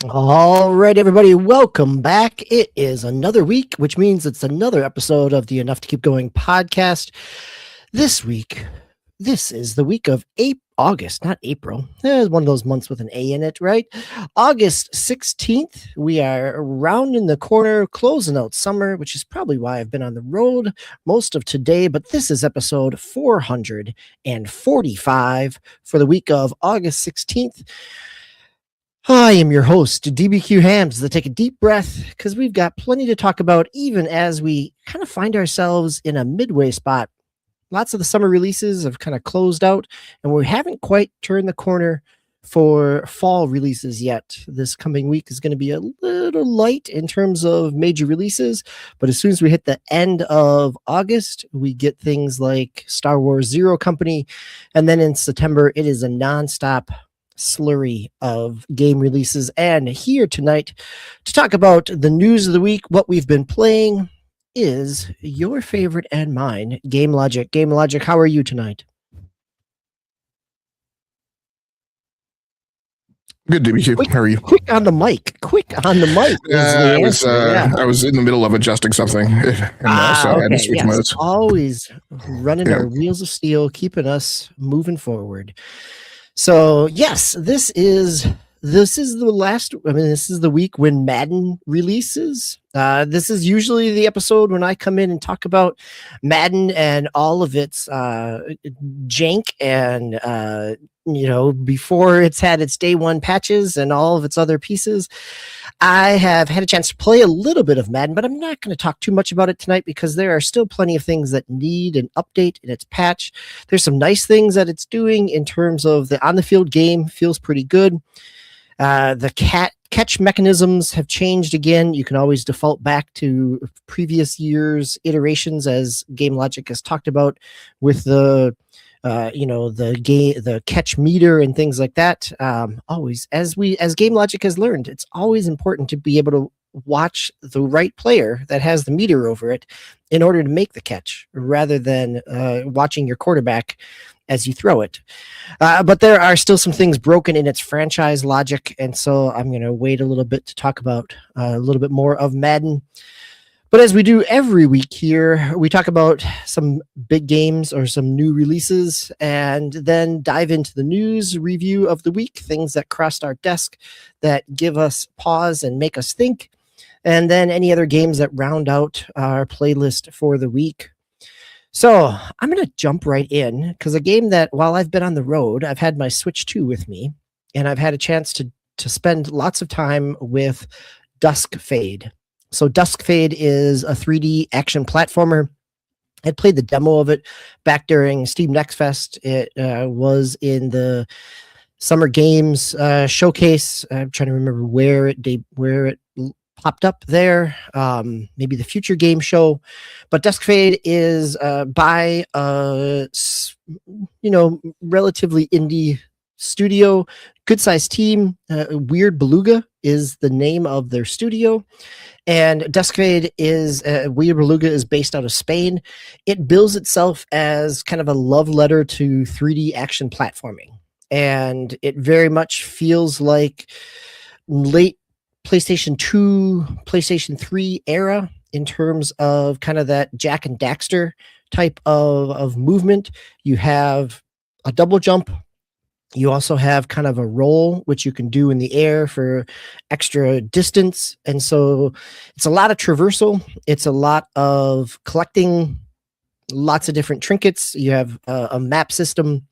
All right, everybody, welcome back. It is another week, which means it's another episode of the Enough to Keep Going podcast. This week, this is the week of August, not April. It's one of those months with an A in it, right? August 16th. We are rounding the corner, closing out summer, which is probably why I've been on the road most of today. But this is episode 445 for the week of August 16th. I am your host, DBQ Hams, to take a deep breath because we've got plenty to talk about, even as we kind of find ourselves in a midway spot. Lots of the summer releases have kind of closed out, and we haven't quite turned the corner for fall releases yet. This coming week is going to be a little light in terms of major releases, but as soon as we hit the end of August, we get things like Star Wars Zero Company, and then in September, it is a nonstop slurry of game releases. And here tonight to talk about the news of the week, what we've been playing, is your favorite and mine, Game Logic. Game Logic, how are you tonight? Good, DBQ. How are you? Quick on the mic. I was in the middle of adjusting something, so I had to switch modes. Always running our wheels of steel, keeping us moving forward. So yes, this is the last. This is the week when Madden releases. This is usually the episode when I come in and talk about Madden and all of its jank and before it's had its day one patches and all of its other pieces. I have had a chance to play a little bit of Madden, but I'm not going to talk too much about it tonight because there are still plenty of things that need an update in its patch. There's some nice things that it's doing in terms of the on-the-field game. Feels pretty good. The catch mechanisms have changed again. You can always default back to previous years' iterations, as Game Logic has talked about with the catch meter and things like that. Always, as Game Logic has learned, it's always important to be able to watch the right player that has the meter over it in order to make the catch, rather than watching your quarterback as you throw it. But there are still some things broken in its franchise logic, and so I'm going to wait a little bit to talk about a little bit more of Madden. But as we do every week here, we talk about some big games or some new releases, and then dive into the news review of the week, things that crossed our desk that give us pause and make us think, and then any other games that round out our playlist for the week. So I'm going to jump right in, because a game that, while I've been on the road, I've had my Switch 2 with me, and I've had a chance to spend lots of time with Duskfade. So Duskfade is a 3D action platformer. I played the demo of it back during Steam Next Fest. It was in the Summer Games showcase. I'm trying to remember where it popped up there. Maybe the Future Game Show. But Duskfade is by a relatively indie studio, good sized team. Weird Beluga is the name of their studio. And Duskfade is Weird Beluga is based out of Spain. It bills itself as kind of a love letter to 3D action platforming, and it very much feels like late PlayStation 2, PlayStation 3 era in terms of kind of that Jak and Daxter type of movement. You have a double jump. You also have kind of a roll, which you can do in the air for extra distance. And so it's a lot of traversal. It's a lot of collecting lots of different trinkets. You have a map system.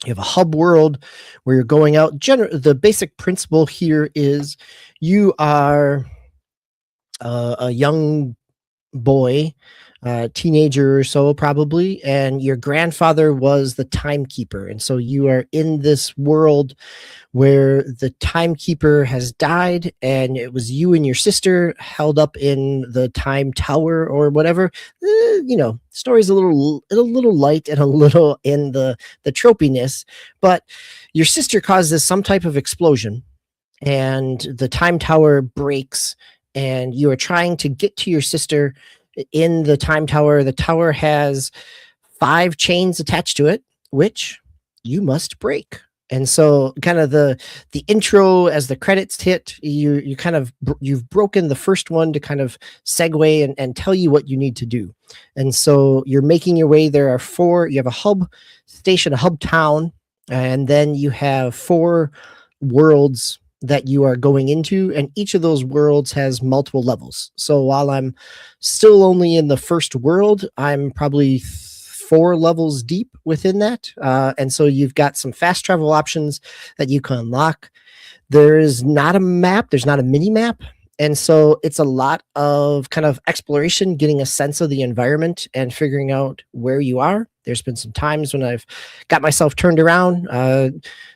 You have a hub world where you're going out. The basic principle here is you are a young boy, teenager or so probably, and your grandfather was the timekeeper, and so you are in this world where the timekeeper has died, and it was you and your sister held up in the time tower or whatever. Story's a little light and a little in the tropiness, but your sister causes some type of explosion, and the time tower breaks, and you are trying to get to your sister in the time tower. The tower has 5 chains attached to it, which you must break. And so kind of the intro as the credits hit, you kind of you've broken the first one to kind of segue and tell you what you need to do. And so you're making your way. There are four, you have a hub station, a hub town, and then you have four worlds that you are going into, and each of those worlds has multiple levels. So while I'm still only in the first world, I'm probably 4 levels deep within that. And so you've got some fast travel options that you can unlock. There's not a map, there's not a mini map. And so it's a lot of kind of exploration, getting a sense of the environment and figuring out where you are. There's been some times when I've got myself turned around,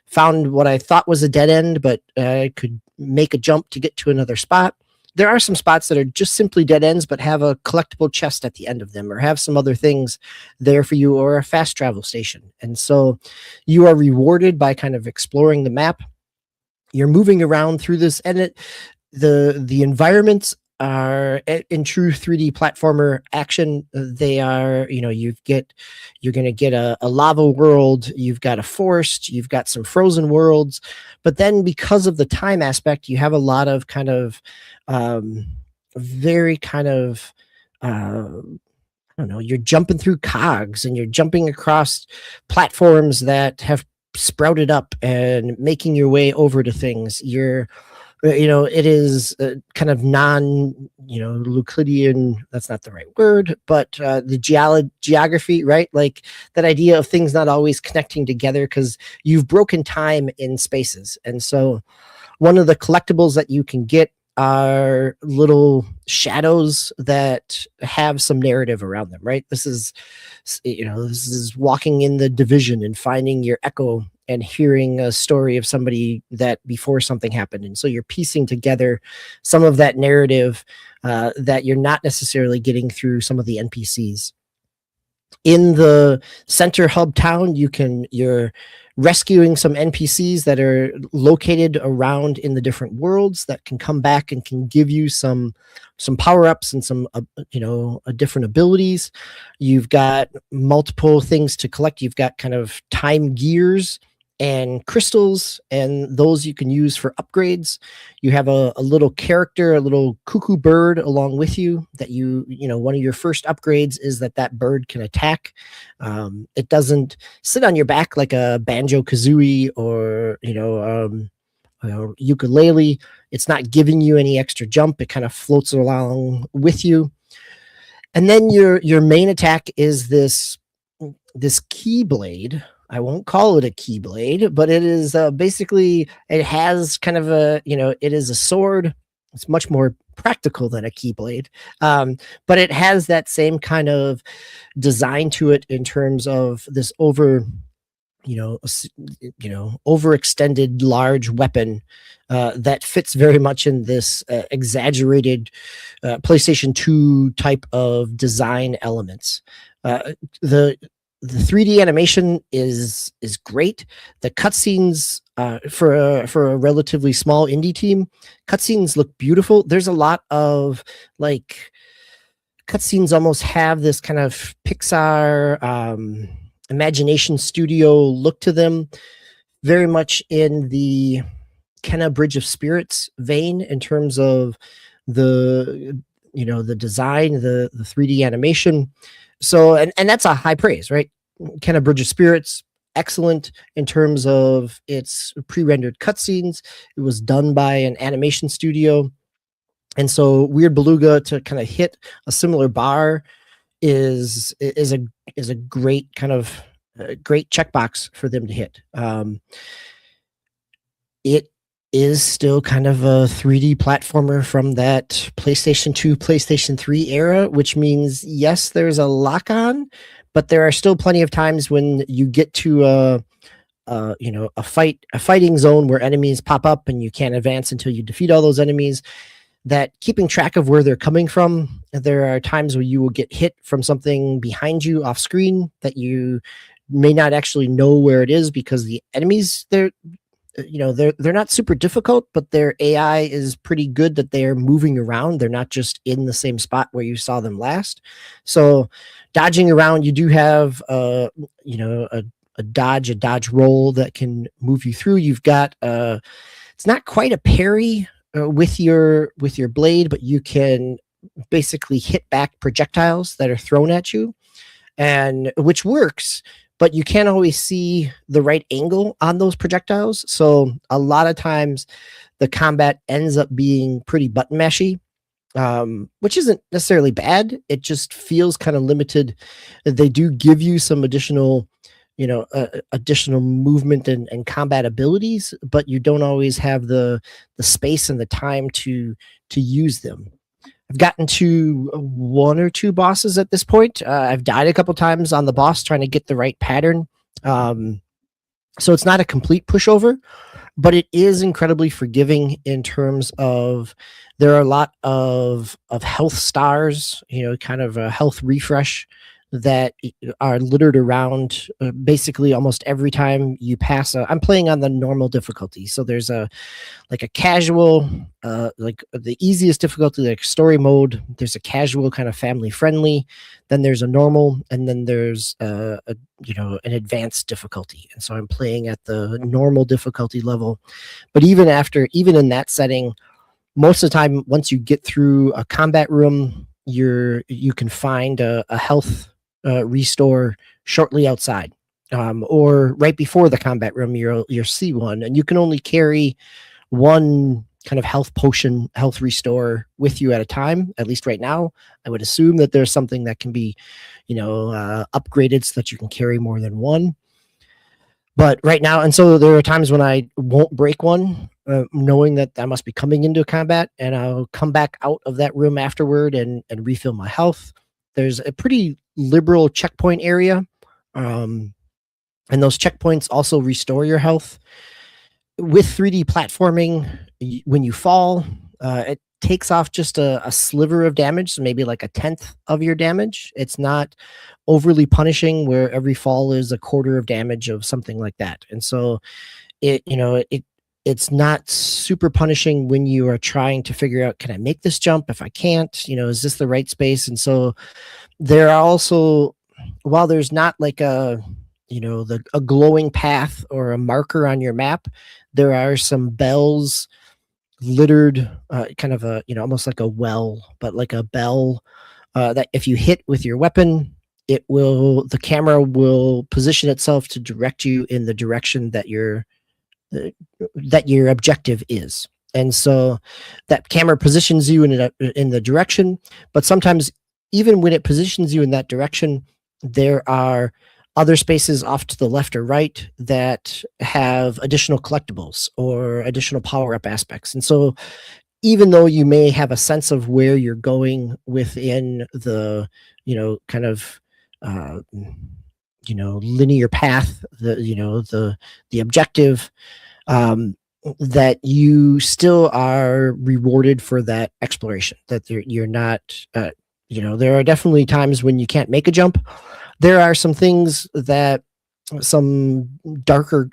found what I thought was a dead end, but I could make a jump to get to another spot. There are some spots that are just simply dead ends, but have a collectible chest at the end of them, or have some other things there for you, or a fast travel station. And so you are rewarded by kind of exploring the map. You're moving around through this, and the environments are in true 3D platformer action. They are, you're going to get a lava world, you've got a forest, you've got some frozen worlds, but then because of the time aspect, you have a lot of kind of very kind of I don't know, you're jumping through cogs and you're jumping across platforms that have sprouted up and making your way over to things. It is kind of Euclidean, that's not the right word, but the geography, right? Like that idea of things not always connecting together because you've broken time in spaces. And so one of the collectibles that you can get are little shadows that have some narrative around them, right? This is walking in the division and finding your echo and hearing a story of somebody that before something happened. And so you're piecing together some of that narrative that you're not necessarily getting through some of the NPCs. In the center hub town, you're rescuing some NPCs that are located around in the different worlds that can come back and can give you some power-ups and some different abilities. You've got multiple things to collect. You've got kind of time gears and crystals, and those you can use for upgrades. You have a little character, a little cuckoo bird along with you that one of your first upgrades is that bird can attack. It doesn't sit on your back like a Banjo-Kazooie or ukulele. It's not giving you any extra jump. It kind of floats along with you. And then your main attack is this keyblade. I won't call it a keyblade, but it is basically, it has kind of it is a sword. It's much more practical than a keyblade, but it has that same kind of design to it in terms of this overextended large weapon that fits very much in this exaggerated PlayStation 2 type of design elements. The 3D animation is great. The cutscenes for a relatively small indie team, cutscenes look beautiful. There's a lot of like cutscenes almost have this kind of Pixar Imagination Studio look to them, very much in the Kenna Bridge of Spirits vein in terms of the design, the 3D animation. So, and that's a high praise, right? Kenna Bridge of Spirits, excellent in terms of its pre-rendered cutscenes. It was done by an animation studio. And so Weird Beluga to kind of hit a similar bar is a great kind of great checkbox for them to hit. It is still kind of a 3D platformer from that PlayStation 2, PlayStation 3 era, which means, yes, there's a lock on, but there are still plenty of times when you get to a fighting zone where enemies pop up and you can't advance until you defeat all those enemies, that keeping track of where they're coming from, there are times where you will get hit from something behind you off screen that you may not actually know where it is because the enemies they're not super difficult, but their AI is pretty good that they're moving around. They're not just in the same spot where you saw them last. So dodging around, you do have a a dodge roll that can move you through. You've got it's not quite a parry with your blade, but you can basically hit back projectiles that are thrown at you, and which works, but you can't always see the right angle on those projectiles. So a lot of times the combat ends up being pretty button mashy, which isn't necessarily bad. It just feels kind of limited. They do give you some additional, additional movement and combat abilities, but you don't always have the space and the time to use them. I've gotten to one or two bosses at this point. I've died a couple times on the boss trying to get the right pattern. So it's not a complete pushover, but it is incredibly forgiving in terms of there are a lot of health stars, kind of a health refresh that are littered around basically almost every time you pass. I'm playing on the normal difficulty, so there's a casual, like the easiest difficulty, like story mode. There's a casual, kind of family friendly. Then there's a normal, and then there's an advanced difficulty. And so I'm playing at the normal difficulty level. But even in that setting, most of the time, once you get through a combat room, you can find a health restore shortly outside, or right before the combat room. You'll see one, and you can only carry one kind of health potion, health restore with you at a time. At least right now, I would assume that there's something that can be, upgraded so that you can carry more than one. But right now, and so there are times when I won't break one, knowing that I must be coming into combat, and I'll come back out of that room afterward and refill my health. There's a pretty liberal checkpoint area, and those checkpoints also restore your health. With 3D platforming, when you fall, it takes off just a sliver of damage, so maybe like a tenth of your damage. It's not overly punishing where every fall is a quarter of damage of something like that. And so it's not super punishing when you are trying to figure out, can I make this jump? If I can't, is this the right space? And so there are also, while there's not like a glowing path or a marker on your map, there are some bells littered, kind of a, almost like a well, but like a bell, that if you hit with your weapon, the camera will position itself to direct you in the direction that your objective is. And so that camera positions you in the direction, but sometimes even when it positions you in that direction, there are other spaces off to the left or right that have additional collectibles or additional power-up aspects. And so even though you may have a sense of where you're going within the, kind of, linear path, the objective, that you still are rewarded for that exploration, that you're not, there are definitely times when you can't make a jump. There are some things that, some darker,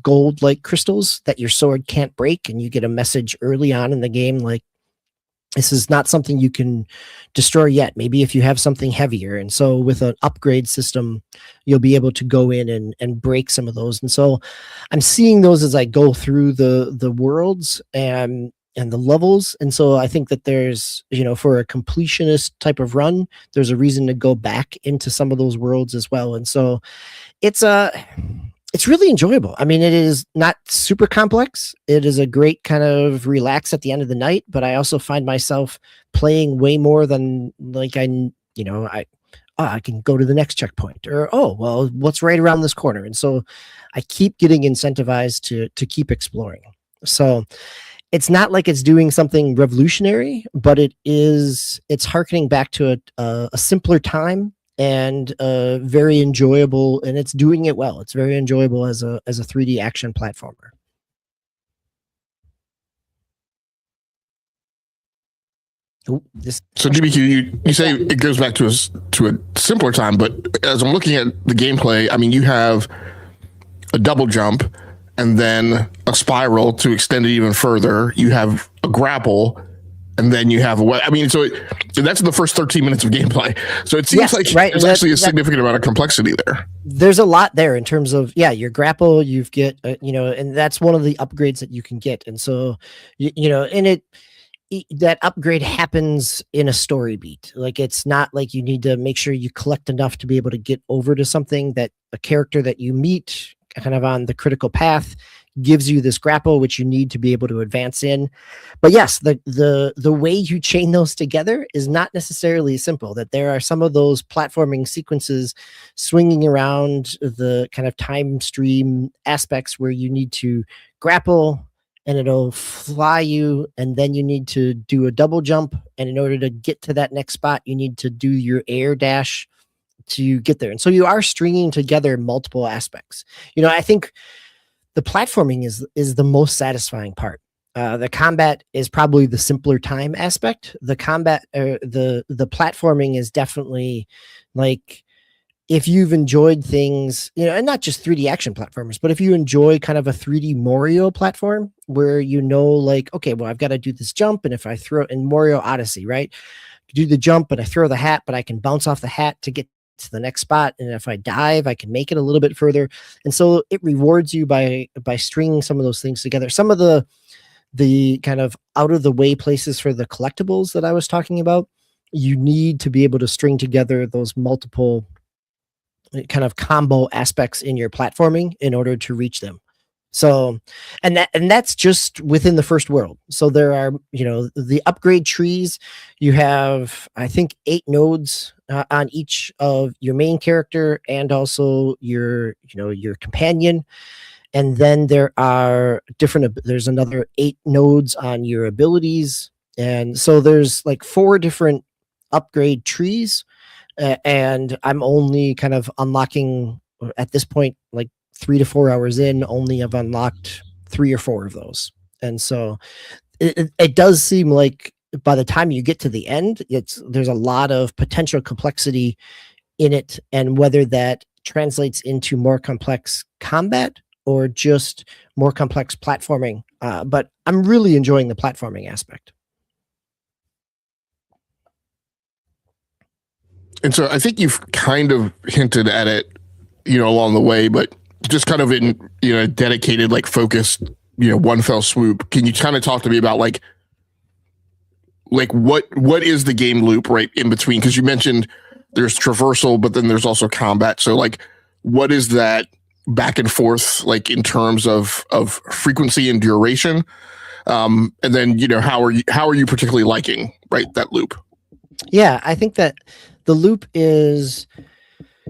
gold-like crystals that your sword can't break, and you get a message early on in the game like, this is not something you can destroy yet. Maybe if you have something heavier. And so with an upgrade system, you'll be able to go in and break some of those. And so I'm seeing those as I go through the worlds and the levels. And so I think that there's, for a completionist type of run, there's a reason to go back into some of those worlds as well. And so it's really enjoyable. I mean, it is not super complex. It is a great kind of relax at the end of the night, but I also find myself playing way more than like I can go to the next checkpoint, or, oh, well, what's right around this corner? And so I keep getting incentivized to keep exploring. So it's not like it's doing something revolutionary, but it's hearkening back to a simpler time, and very enjoyable, and it's doing it well. It's very enjoyable as a 3D action platformer. Ooh, So GBQ, you say it goes back to a simpler time, but as I'm looking at the gameplay, I mean, you have a double jump and then a spiral to extend it even further. You have a grapple, and then you have what I mean. So that's the first 13 minutes of gameplay. So it seems like there's actually a significant amount of complexity there. There's a lot there in terms of your grapple. You get and that's one of the upgrades that you can get. And so and that upgrade happens in a story beat. Like, it's not like you need to make sure you collect enough to be able to get over to something. That a character that you meet kind of on the critical path gives you this grapple, which you need to be able to advance in. But yes, the way you chain those together is not necessarily simple. That there are some of those platforming sequences swinging around the kind of time stream aspects where you need to grapple and it'll fly you, and then you need to do a double jump, and in order to get to that next spot you need to do your air dash to get there. And so you are stringing together multiple aspects. I think the platforming is the most satisfying part. The combat is probably the simpler time aspect. The combat, the platforming is definitely like, if you've enjoyed things, and not just 3D action platformers, but if you enjoy kind of a 3D Mario platform where like, okay, well, I've got to do this jump, and if I throw in Mario Odyssey, right, you do the jump, and I throw the hat, but I can bounce off the hat to get to the next spot, and if I dive, I can make it a little bit further. And so it rewards you by stringing some of those things together. Some of the kind of out of the way places for the collectibles that I was talking about, you need to be able to string together those multiple kind of combo aspects in your platforming in order to reach them. So, and that's just within the first world. So there are, the upgrade trees. You have, I think, 8 nodes on each of your main character and also your companion. And then there's another 8 nodes on your abilities. And so there's like 4 different upgrade trees. And I'm only kind of unlocking at this point, like 3 to 4 hours in, only have unlocked 3 or 4 of those. And so it does seem like by the time you get to the end, there's a lot of potential complexity in it, and whether that translates into more complex combat or just more complex platforming. But I'm really enjoying the platforming aspect. And so I think you've kind of hinted at it, along the way, but just kind of in, dedicated, like focused, one fell swoop. Can you kind of talk to me about like what is the game loop right in between? Because you mentioned there's traversal, but then there's also combat. So like, what is that back and forth like in terms of frequency and duration? And then, how are you particularly liking, right, that loop? Yeah, I think that the loop is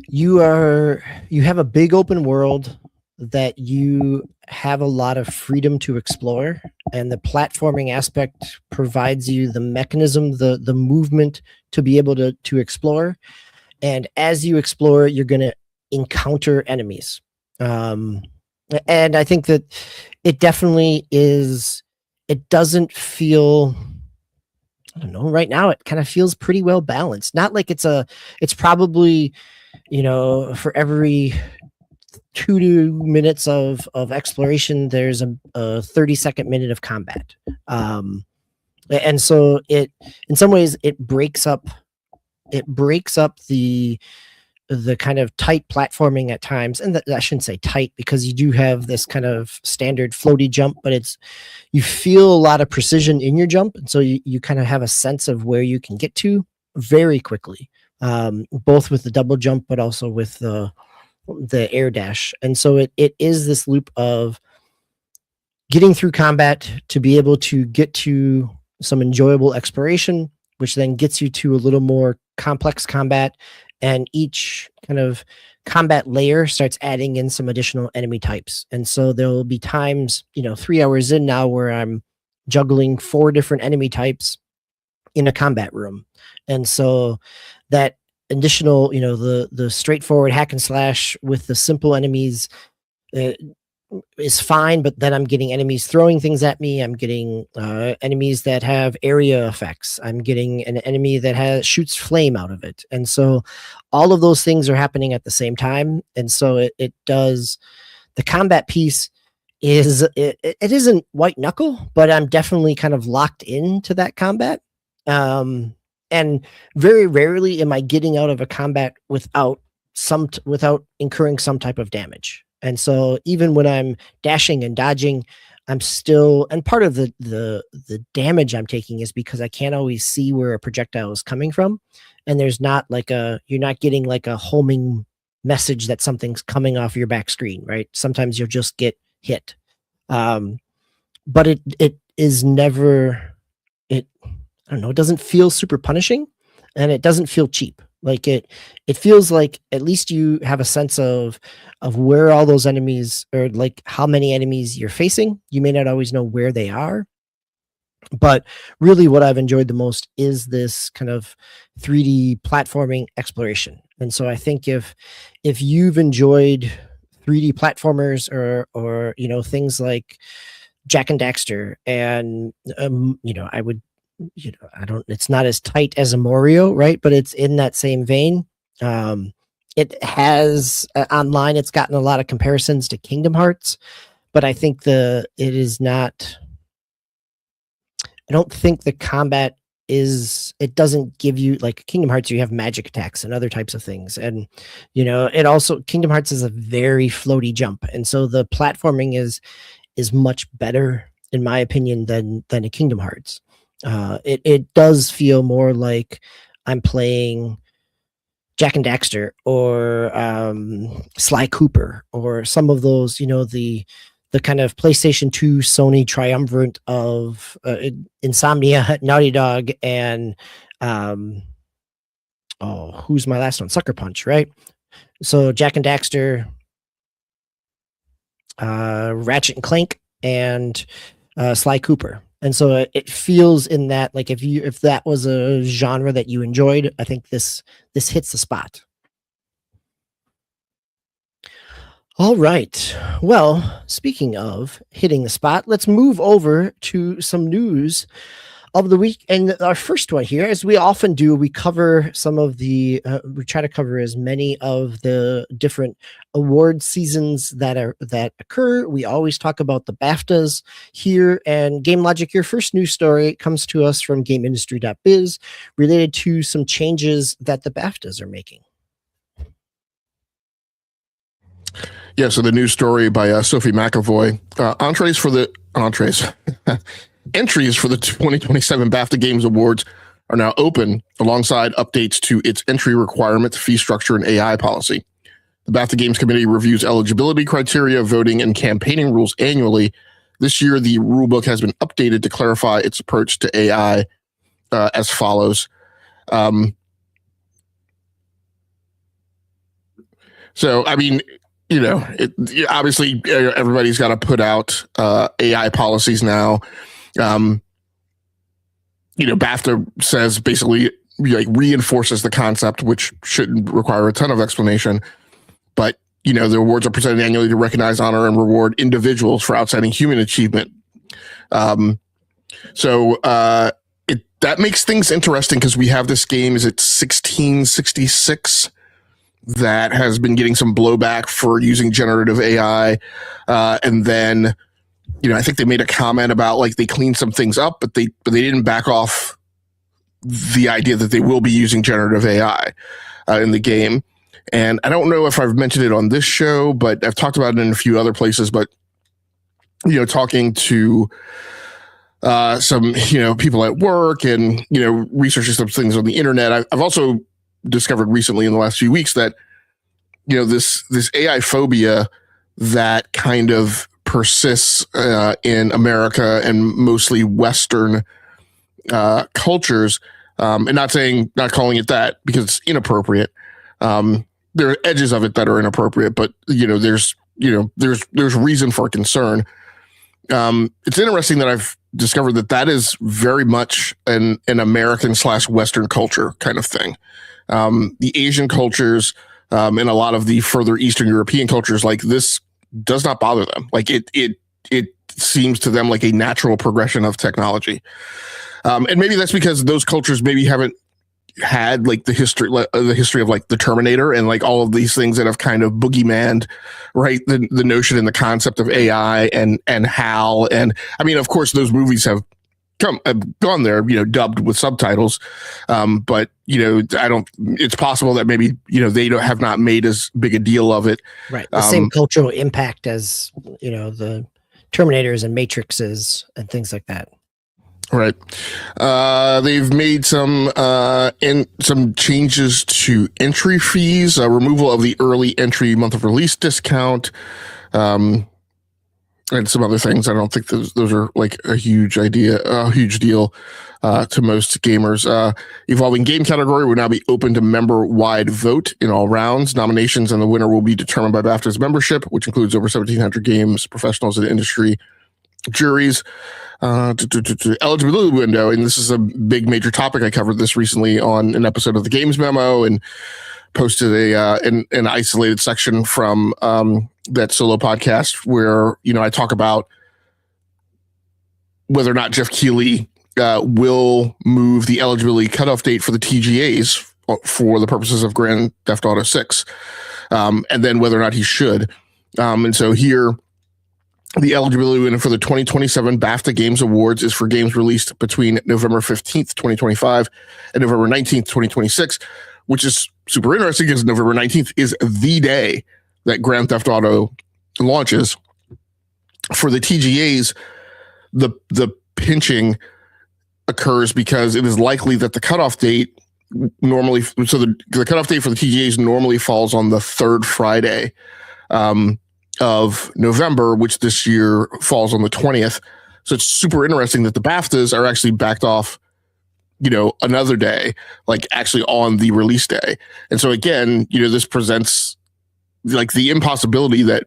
you have a big open world that you have a lot of freedom to explore, and the platforming aspect provides you the mechanism, the movement to be able to explore. And as you explore, you're going to encounter enemies. And I think that it definitely is, it doesn't feel, I don't know, right now it kind of feels pretty well balanced. Not like it's probably, for every 2 minutes of exploration, there's a 30-second minute of combat. And so it, in some ways, it breaks up the kind of tight platforming at times. And I shouldn't say tight, because you do have this kind of standard floaty jump, but you feel a lot of precision in your jump. And so you kind of have a sense of where you can get to very quickly, both with the double jump, but also with the air dash. And so it is this loop of getting through combat to be able to get to some enjoyable exploration, which then gets you to a little more complex combat. And each kind of combat layer starts adding in some additional enemy types. And so there'll be times, 3 hours in now, where I'm juggling 4 different enemy types in a combat room. And so that additional, the straightforward hack and slash with the simple enemies is fine, but then I'm getting enemies throwing things at me. I'm getting enemies that have area effects. I'm getting an enemy that shoots flame out of it. And so all of those things are happening at the same time. And so it does, the combat piece is it isn't white knuckle, but I'm definitely kind of locked into that combat. And very rarely am I getting out of a combat without without incurring some type of damage. And so even when I'm dashing and dodging, I'm still, and part of the damage I'm taking is because I can't always see where a projectile is coming from, and there's not like you're not getting like a homing message that something's coming off your back screen, right? Sometimes you'll just get hit. But it is never, I don't know, it doesn't feel super punishing, and it doesn't feel cheap. Like it feels like at least you have a sense of where all those enemies, or like how many enemies you're facing. You may not always know where they are, but really what I've enjoyed the most is this kind of 3D platforming exploration. And so I think if you've enjoyed 3D platformers, or you know, things like Jack and Daxter, and you know, I would, you know, I don't, it's not as tight as a Morio, right? But it's in that same vein. It has online, it's gotten a lot of comparisons to Kingdom Hearts, but I think it is not, I don't think the combat is, it doesn't give you, like Kingdom Hearts, you have magic attacks and other types of things. And, you know, it also, Kingdom Hearts is a very floaty jump. And so the platforming is much better, in my opinion, than a Kingdom Hearts. It does feel more like I'm playing Jack and Daxter, or Sly Cooper, or some of those, you know, the kind of PlayStation 2 Sony triumvirate of Insomnia, Naughty Dog, and who's my last one? Sucker Punch, right? So Jack and Daxter, Ratchet and Clank, and Sly Cooper. And so it feels in that, like if that was a genre that you enjoyed, I think this hits the spot. All right. Well, speaking of hitting the spot, let's move over to some news of the week. And our first one here, as we often do, we cover some of the, we try to cover as many of the different award seasons that occur. We always talk about the BAFTAs here. And Game Logic, your first news story comes to us from GameIndustry.biz related to some changes that the BAFTAs are making. Yeah, so the news story by Sophie McAvoy. Entries for the 2027 BAFTA Games Awards are now open, alongside updates to its entry requirements, fee structure, and AI policy. The BAFTA Games Committee reviews eligibility criteria, voting, and campaigning rules annually. This year, the rulebook has been updated to clarify its approach to AI as follows. So, I mean, you know, obviously everybody's got to put out AI policies now. You know, BAFTA says basically, like, reinforces the concept, which shouldn't require a ton of explanation. But, you know, the awards are presented annually to recognize, honor, and reward individuals for outstanding human achievement. So that makes things interesting, because we have this game, is it 1666? That has been getting some blowback for using generative AI. And then, you know, I think they made a comment about, like, they cleaned some things up, but they didn't back off the idea that they will be using generative AI in the game. And I don't know if I've mentioned it on this show, but I've talked about it in a few other places. But, you know, talking to some, you know, people at work, and, you know, researching some things on the internet, I've also discovered recently in the last few weeks that, you know, this AI phobia that kind of persists in America and mostly Western cultures, and not calling it that because it's inappropriate. There are edges of it that are inappropriate, but, you know, there's reason for concern. It's interesting that I've discovered that is very much an American / Western culture kind of thing. The Asian cultures, and a lot of the further Eastern European cultures, like, this does not bother them. Like, it seems to them like a natural progression of technology. And maybe that's because those cultures maybe haven't had like the history of like the Terminator and like all of these things that have kind of boogeymaned, right? The notion and the concept of AI and HAL. And I mean, of course, those movies have gone there, dubbed with subtitles. But it's possible that maybe, they have not made as big a deal of it. Right. The same cultural impact as, the Terminators and Matrixes and things like that. Right. They've made some changes to entry fees, removal of the early entry month of release discount, and some other things. I don't think those are like a huge deal to most gamers. Evolving game category will now be open to member-wide vote in all rounds. Nominations and the winner will be determined by BAFTA's membership, which includes over 1,700 games professionals and industry juries. Eligibility window, and this is a big major topic. I covered this recently on an episode of the Games Memo and posted an isolated section from that solo podcast where I talk about whether or not Jeff Keighley will move the eligibility cutoff date for the TGAs for the purposes of Grand Theft Auto 6, and then whether or not he should. And so here, the eligibility window for the 2027 BAFTA Games Awards is for games released between November 15th, 2025 and November 19th, 2026, which is super interesting because November 19th is the day that Grand Theft Auto launches. For the TGAs, the pinching occurs because it is likely that the cutoff date normally, so the cutoff date for the TGAs normally falls on the third Friday of November, which this year falls on the 20th. So it's super interesting that the BAFTAs are actually backed off, another day, like actually on the release day. And so again, this presents like the impossibility that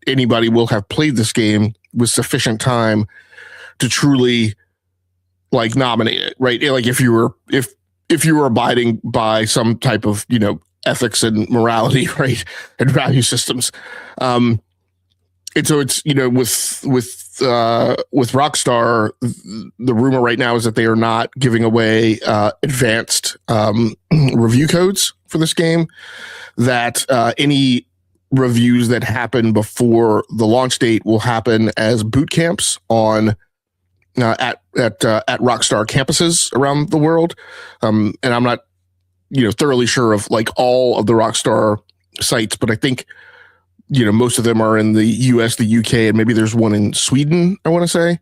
anybody will have played this game with sufficient time to truly like nominate it, right? Like if you were abiding by some type of, ethics and morality, right, and value systems. And so it's, with Rockstar, the rumor right now is that they are not giving away advanced review codes for this game, that any reviews that happen before the launch date will happen as boot camps on at Rockstar campuses around the world. And I'm not thoroughly sure of like all of the Rockstar sites, but I think, most of them are in the US, the UK, and maybe there's one in Sweden, I want to say.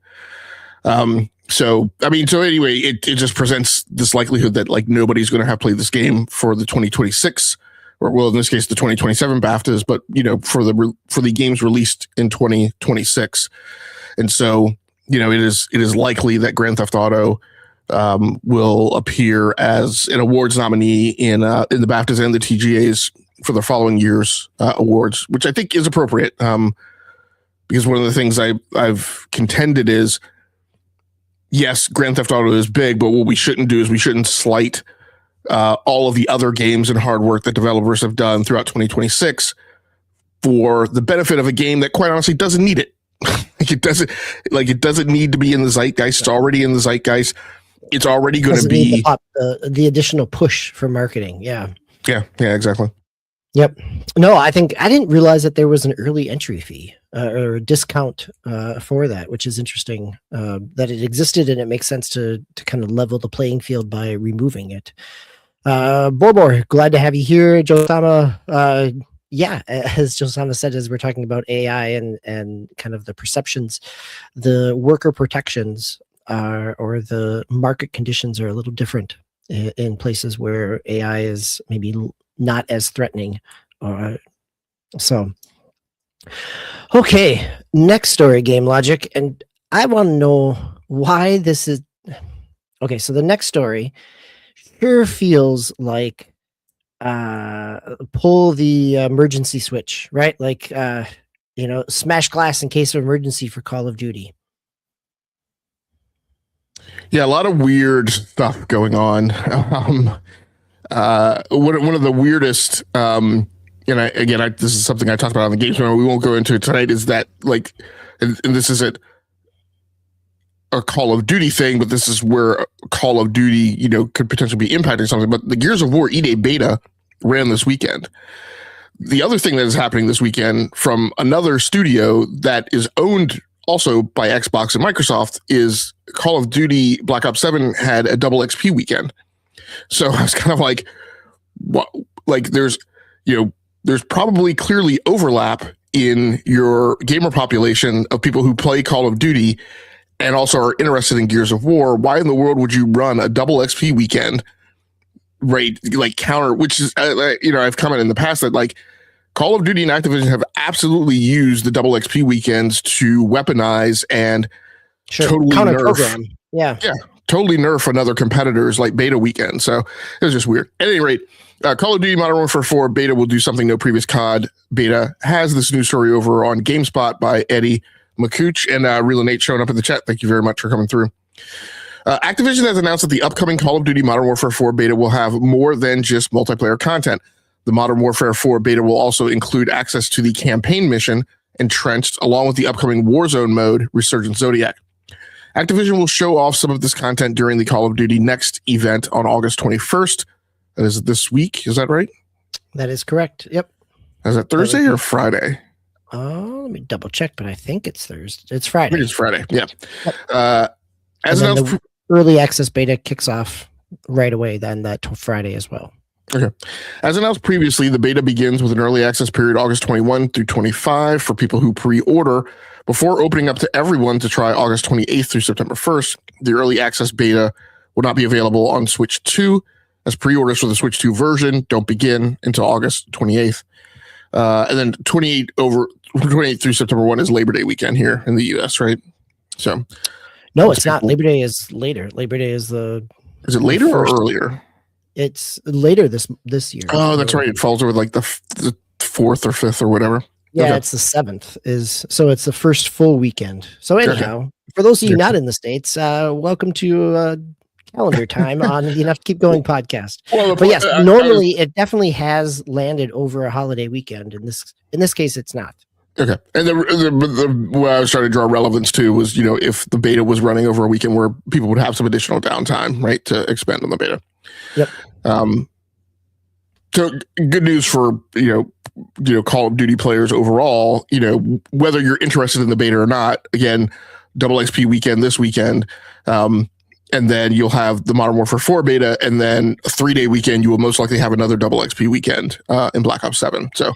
So anyway, it just presents this likelihood that like nobody's going to have played this game for the 2026, or well, in this case, the 2027 BAFTAs, but for the games released in 2026. And so, it is likely that Grand Theft Auto will appear as an awards nominee in the BAFTAs and the TGAs for the following year's awards, which I think is appropriate, because one of the things I've contended is, yes, Grand Theft Auto is big, but what we shouldn't do is we shouldn't slight all of the other games and hard work that developers have done throughout 2026 for the benefit of a game that quite honestly doesn't need it. It doesn't need to be in the zeitgeist. It's already in the zeitgeist. It's already going to be the additional push for marketing. Yeah, exactly. Yep. No, I didn't realize that there was an early entry fee or a discount for that, which is interesting that it existed, and it makes sense to kind of level the playing field by removing it. Borbor, glad to have you here. Josama, as Josama said, as we're talking about AI and kind of the perceptions, the worker protections or the market conditions are a little different in places where AI is maybe not as threatening. Okay, next story, Game Logic, and I want to know why this is okay. So the next story sure feels like pull the emergency switch, right? Like smash glass in case of emergency for Call of Duty. Yeah, a lot of weird stuff going on. One of the weirdest, this is something I talked about on the Games Memo, we won't go into it tonight, is that like, and this is it, a Call of Duty thing, but this is where Call of Duty, could potentially be impacting something. But the Gears of War EA beta ran this weekend. The other thing that is happening this weekend from another studio that is owned also by Xbox and Microsoft is Call of Duty Black Ops 7 had a double XP weekend. So I was kind of like, what? Like there's probably clearly overlap in your gamer population of people who play Call of Duty and also are interested in Gears of War. Why in the world would you run a double XP weekend, right? Like counter, which is, I've commented in the past that like Call of Duty and Activision have absolutely used the double XP weekends to weaponize and totally counter nerf. program. Yeah. Totally nerf another competitor's like beta weekend. So it was just weird. At any rate, Call of Duty Modern Warfare 4 beta will do something no previous COD beta has. This news story over on GameSpot by Eddie McCooch and Real Nate showing up in the chat. Thank you very much for coming through. Activision has announced that the upcoming Call of Duty Modern Warfare 4 beta will have more than just multiplayer content. The Modern Warfare 4 beta will also include access to the campaign mission Entrenched, along with the upcoming Warzone mode Resurgent Zodiac. Activision will show off some of this content during the Call of Duty Next event on August 21st. That is this week. Is that right? That is correct. Yep. Is that Thursday or Friday? Let me double check, but I think it's Thursday. It's Friday. I think it's Friday. Yeah. Yep. As announced, the early access beta kicks off right away then that Friday as well. Okay. As announced previously, the beta begins with an early access period August 21 through 25 for people who pre-order before opening up to everyone to try August 28th through September 1st. The early access beta will not be available on Switch 2 as pre-orders for the Switch 2 version don't begin until August 28th. And then 28 through September 1 is Labor Day weekend here in the US, right? So no, it's not. Labor Day is later. Labor Day is Is it later or earlier? It's later this year. Oh, that's right. It falls over like the 4th or 5th or whatever. Yeah, Okay. it's the 7th. So it's the first full weekend. So anyhow, for those of you not in the States, welcome to calendar time on the Enough to Keep Going podcast. Well, but yes, normally it definitely has landed over a holiday weekend. In this case, it's not. Okay. And the what I was trying to draw relevance to was, if the beta was running over a weekend where people would have some additional downtime, right, to expand on the beta. Yep. So good news for, Call of Duty players overall, whether you're interested in the beta or not. Again, double XP weekend this weekend. And then you'll have the Modern Warfare 4 beta, and then a 3-day weekend, you will most likely have another double XP weekend in Black Ops 7. So,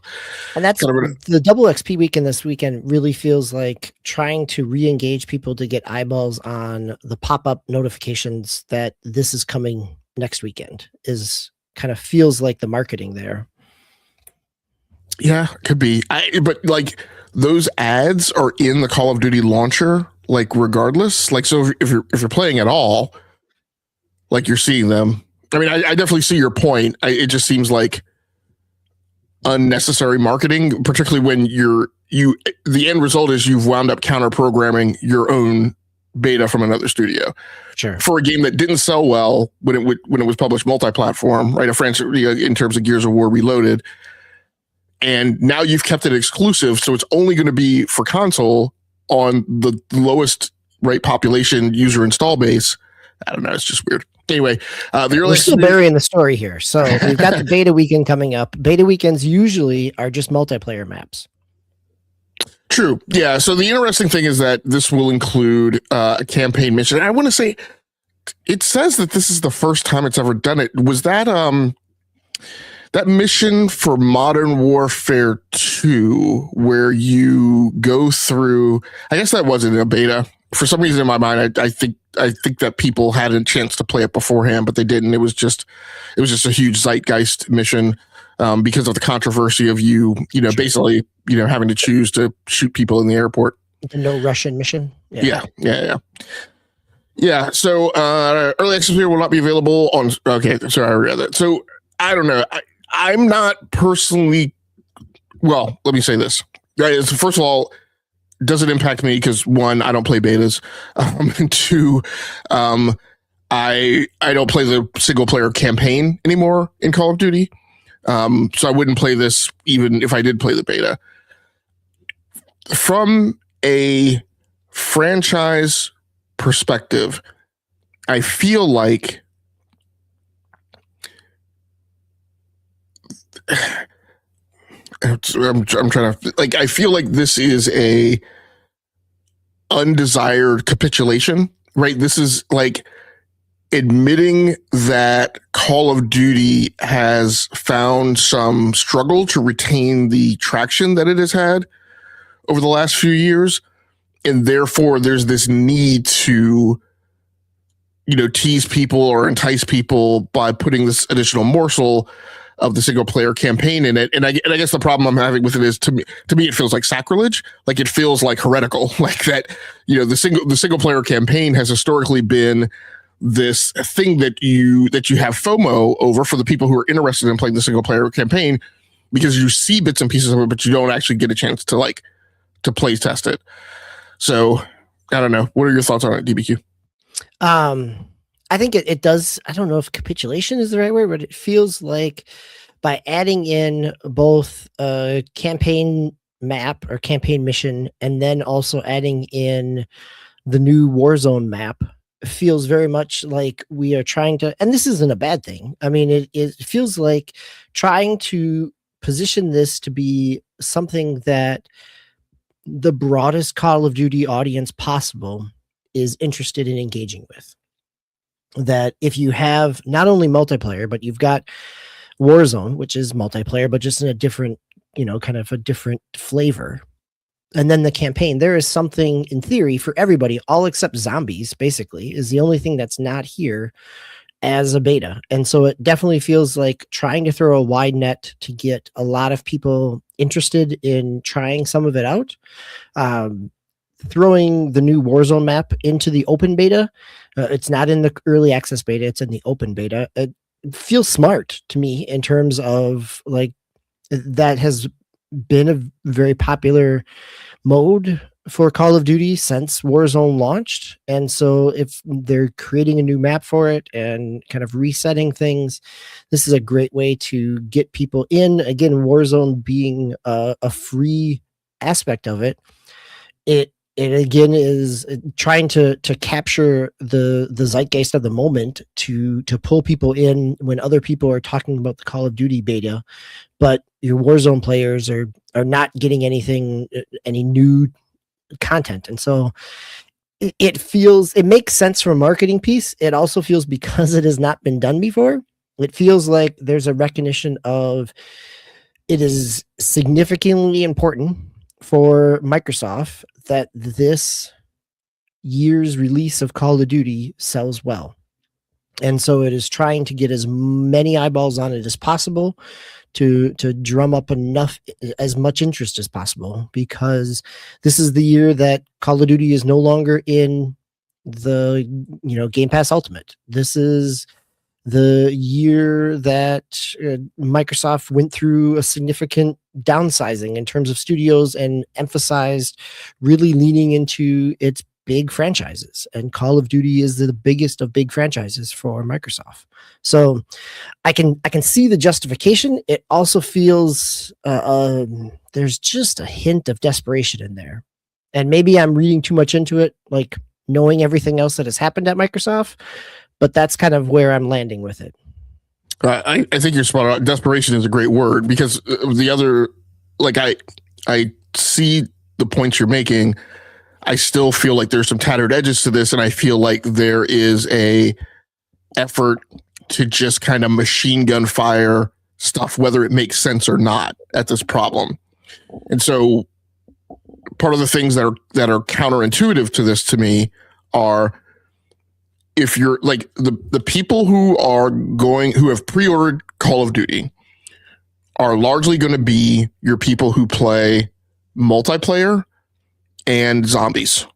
and that's the double XP weekend this weekend really feels like trying to re-engage people to get eyeballs on the pop-up notifications that this is coming next weekend is kind of feels like the marketing there. Yeah, could be. But like those ads are in the Call of Duty launcher, like regardless. Like, so if you're playing at all, like you're seeing them. I mean, I definitely see your point. It just seems like unnecessary marketing, particularly when the end result is you've wound up counter programming your own beta from another studio. Sure. For a game that didn't sell well when it was published multi-platform, right? A franchise in terms of Gears of War Reloaded. And now you've kept it exclusive, so it's only going to be for console on the lowest rate population user install base. I don't know. It's just weird. Anyway, we're still burying the story here. So we've got the beta weekend coming up. Beta weekends usually are just multiplayer maps. True. Yeah. So the interesting thing is that this will include a campaign mission. And I want to say it says that this is the first time it's ever done it. Was that that mission for Modern Warfare 2 where you go through, I guess that wasn't a beta. For some reason in my mind, I think that people had a chance to play it beforehand, but they didn't. It was just a huge zeitgeist mission because of the controversy of basically, having to choose to shoot people in the airport. The no Russian mission. Yeah. So early access here will not be available on. Okay, sorry, I read that. So I don't know. I'm not personally. Well, let me say this. First of all, does it impact me? Because one, I don't play betas, and two, I don't play the single player campaign anymore in Call of Duty. So I wouldn't play this even if I did play the beta. From a franchise perspective, I feel like I'm trying to like, I feel like this is a undesired capitulation, right? This is like admitting that Call of Duty has found some struggle to retain the traction that it has had over the last few years. And therefore there's this need to, tease people or entice people by putting this additional morsel of the single player campaign in it. And I guess the problem I'm having with it is to me, it feels like sacrilege. Like it feels like heretical, like that, the single player campaign has historically been this thing that you have FOMO over for the people who are interested in playing the single player campaign, because you see bits and pieces of it, but you don't actually get a chance to play test it. So I don't know. What are your thoughts on it, DBQ? I think it does. I don't know if capitulation is the right word, but it feels like by adding in both a campaign map or campaign mission, and then also adding in the new Warzone map, feels very much like we are trying to, and this isn't a bad thing. I mean, it feels like trying to position this to be something that the broadest Call of Duty audience possible is interested in engaging with. That if you have not only multiplayer, but you've got Warzone, which is multiplayer, but just in a different, kind of a different flavor. And then the campaign, there is something in theory for everybody, all except zombies, basically, is the only thing that's not here as a beta. And so it definitely feels like trying to throw a wide net to get a lot of people interested in trying some of it out. Throwing the new Warzone map into the open beta. It's not in the early access beta, it's in the open beta. It feels smart to me in terms of like that has been a very popular mode for Call of Duty since Warzone launched. And so if they're creating a new map for it and kind of resetting things, this is a great way to get people in. Again, Warzone being a free aspect of it, it again is trying to capture the zeitgeist of the moment to pull people in when other people are talking about the Call of Duty beta, but your Warzone players are not getting any new content. And so it makes sense from a marketing piece. It also feels, because it has not been done before, it feels like there's a recognition of it is significantly important for Microsoft that this year's release of Call of Duty sells well. And so it is trying to get as many eyeballs on it as possible to drum up as much interest as possible, because this is the year that Call of Duty is no longer in the Game Pass Ultimate. This is the year that Microsoft went through a significant downsizing in terms of studios and emphasized really leaning into its big franchises. And Call of Duty is the biggest of big franchises for Microsoft. So I can see the justification. It also feels there's just a hint of desperation in there. And maybe I'm reading too much into it, like knowing everything else that has happened at Microsoft. But that's kind of where I'm landing with it. I think you're spot on. Desperation is a great word, because the other, like I see the points you're making. I still feel like there's some tattered edges to this, and I feel like there is a effort to just kind of machine gun fire stuff, whether it makes sense or not, at this problem. And so part of the things that are counterintuitive to this to me are, if you're like the people who have pre-ordered Call of Duty are largely going to be your people who play multiplayer and zombies.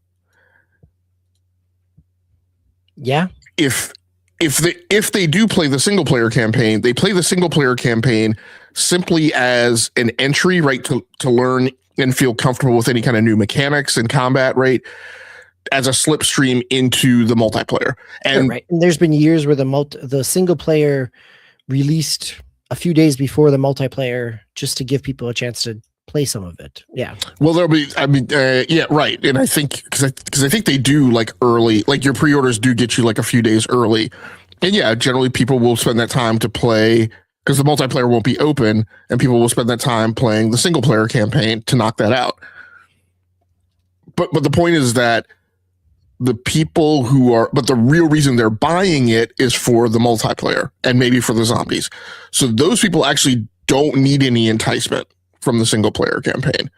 Yeah. If they do play the single player campaign, they play the single player campaign simply as an entry, right, to learn and feel comfortable with any kind of new mechanics and combat, right, as a slipstream into the multiplayer. And right. And there's been years where the single player released a few days before the multiplayer, just to give people a chance to play some of it. Yeah. Well, there'll be, yeah, right. And I think, because I think they do like early, like your pre-orders do get you like a few days early. And yeah, generally people will spend that time to play because the multiplayer won't be open, and people will spend that time playing the single player campaign to knock that out. But the point is that the people but the real reason they're buying it is for the multiplayer and maybe for the zombies. So those people actually don't need any enticement from the single player campaign.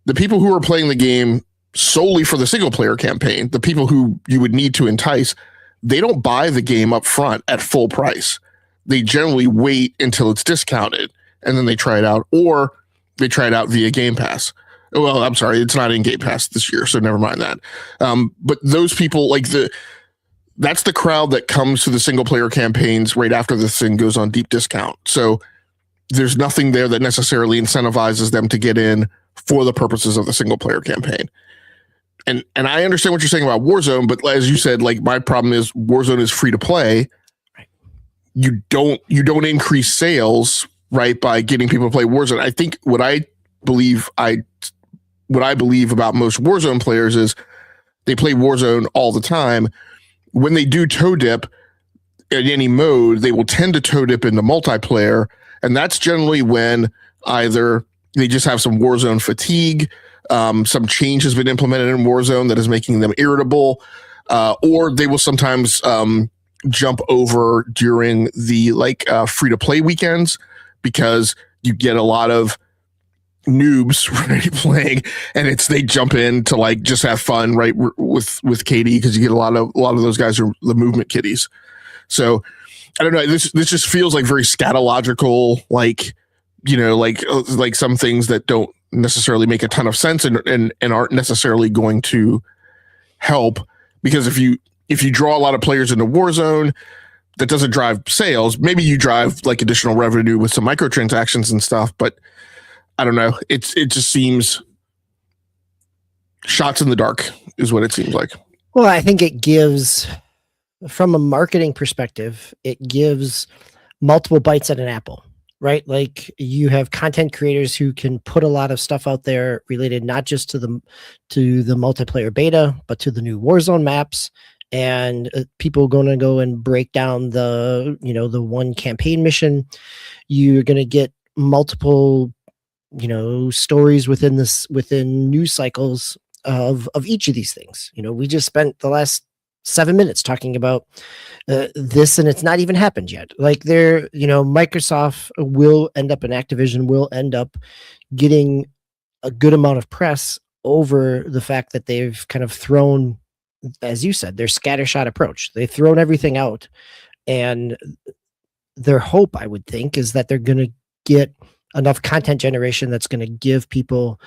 The people who are playing the game solely for the single player campaign, the people who you would need to entice, they don't buy the game up front at full price. They generally wait until it's discounted and then they try it out, or they try it out via Game Pass. Well, I'm sorry, it's not in Game Pass this year, so never mind that. But those people, that's the crowd that comes to the single player campaigns right after the thing goes on deep discount. So there's nothing there that necessarily incentivizes them to get in for the purposes of the single player campaign. And I understand what you're saying about Warzone, but as you said, like my problem is Warzone is free to play. Right. You don't increase sales, right, by getting people to play Warzone. I think what I believe about most Warzone players is they play Warzone all the time. When they do toe dip in any mode, they will tend to toe dip into multiplayer. And that's generally when either they just have some Warzone fatigue, some change has been implemented in Warzone that is making them irritable, or they will sometimes jump over during the free-to-play weekends because you get a lot of noobs right playing, and they jump in to just have fun right with KD, because you get a lot of those guys are the movement kiddies. So I don't know. This just feels like very scatological, like some things that don't necessarily make a ton of sense and aren't necessarily going to help, because if you draw a lot of players into Warzone, that doesn't drive sales. Maybe you drive additional revenue with some microtransactions and stuff, but I don't know. It just seems shots in the dark is what it seems like. Well, I think it gives, from a marketing perspective, it gives multiple bites at an apple, right? Like you have content creators who can put a lot of stuff out there related not just to the multiplayer beta, but to the new Warzone maps, and people going to go and break down the one campaign mission. You're going to get multiple stories within news cycles of each of these things. We just spent the last 7 minutes talking about this, and it's not even happened yet. Microsoft will end up, and Activision will end up getting a good amount of press over the fact that they've kind of thrown, as you said, their scattershot approach. They've thrown everything out, and their hope, I would think, is that they're going to get enough content generation that's going to give people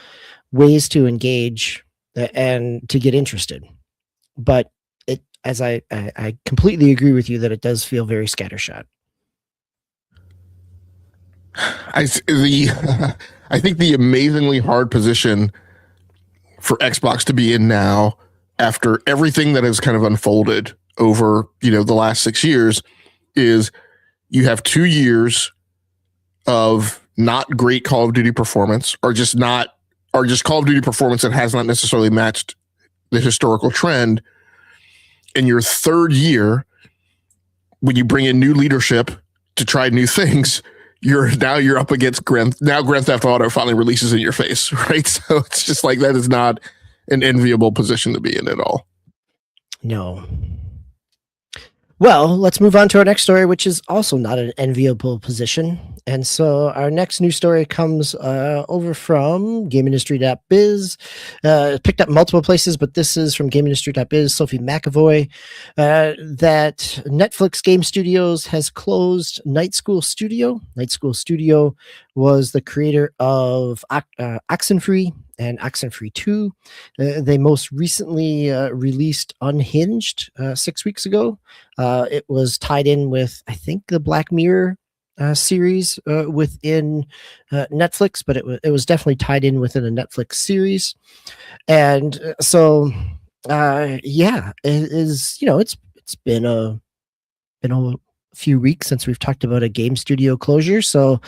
ways to engage and to get interested. But I completely agree with you that it does feel very scattershot. I think the amazingly hard position for Xbox to be in now, after everything that has kind of unfolded over the last 6 years, is you have 2 years of not great Call of Duty performance, or just Call of Duty performance that has not necessarily matched the historical trend. In your third year, when you bring in new leadership to try new things, you're up against Grand Theft Auto finally releases in your face, right? So it's just that is not an enviable position to be in at all. No. Well, let's move on to our next story, which is also not an enviable position. And so our next news story comes over from GameIndustry.biz. Picked up multiple places, but this is from GameIndustry.biz, Sophie McAvoy, that Netflix Game Studios has closed Night School Studio. Night School Studio was the creator of Oxenfree and Oxenfree 2. They most recently released Unhinged 6 weeks ago. It was tied in with, I think, the Black Mirror series within Netflix, but it was definitely tied in within a Netflix series. And so it is, it's been a few weeks since we've talked about a game studio closure. So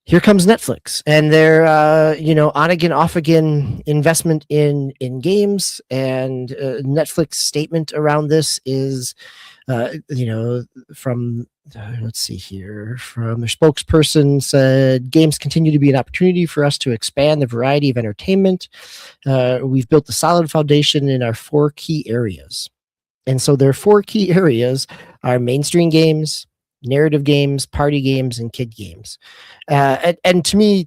here comes Netflix and their on again off again investment in games, and Netflix statement around this is from let's see here, from their spokesperson said, games continue to be an opportunity for us to expand the variety of entertainment. We've built a solid foundation in our 4 key areas. And so their 4 key areas are mainstream games, narrative games, party games, and kid games. And to me,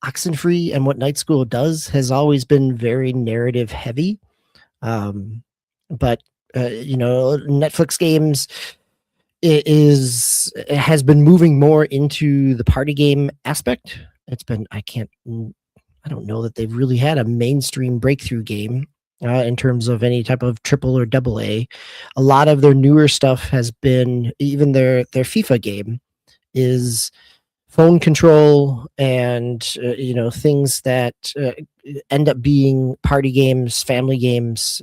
Oxenfree and what Night School does has always been very narrative heavy. But Netflix games it has been moving more into the party game aspect. It's been I don't know that they've really had a mainstream breakthrough game in terms of any type of triple or double A. A lot of their newer stuff has been, even their FIFA game is phone control and things that end up being party games, family games.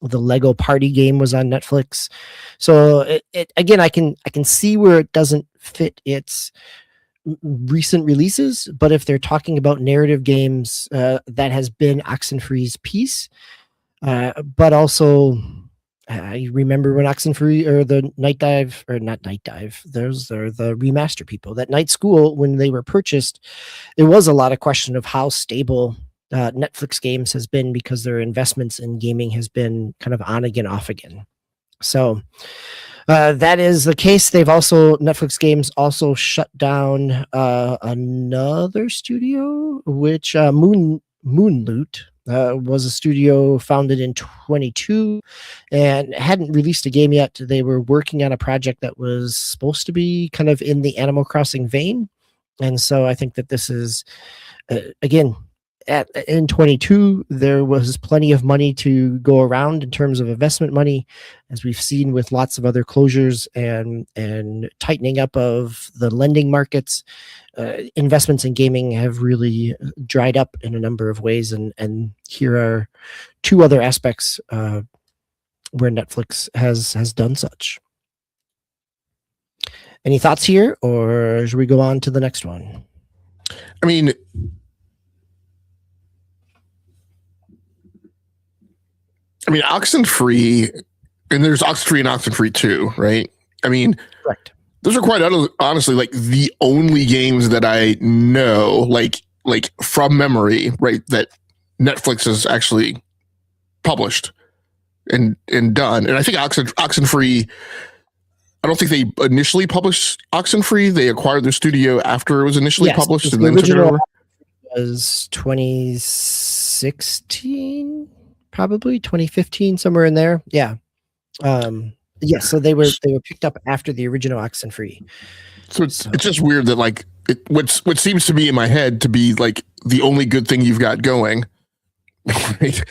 The Lego party game was on Netflix. So it again, I can see where it doesn't fit its recent releases, but if they're talking about narrative games, that has been Oxenfree's piece. But also, I remember when Oxenfree or the Night Dive, or not Night Dive, those are the remaster people, that Night School, when they were purchased, it was a lot of question of how stable Netflix games has been, because their investments in gaming has been kind of on again, off again. So that is the case. Netflix games also shut down another studio, which Moonloot was a studio founded in 22 and hadn't released a game yet. They were working on a project that was supposed to be kind of in the Animal Crossing vein. And so I think that this is, again, in 22, there was plenty of money to go around in terms of investment money, as we've seen with lots of other closures and tightening up of the lending markets. Investments in gaming have really dried up in a number of ways, and here are 2 other aspects where Netflix has done such. Any thoughts here, or should we go on to the next one? I mean, Oxenfree, and there's Oxenfree and Oxenfree 2, right? I mean, correct. Those are quite honestly like the only games that I know, like from memory, right, that Netflix has actually published and done. And I think Oxenfree, I don't think they initially published Oxenfree. They acquired their studio after it was initially published, and then took it over. Was 2016, probably 2015, somewhere in there. Yeah. Yes, so they were picked up after the original Oxenfree. So it's just weird that like what seems to be in my head to be like the only good thing you've got going, right?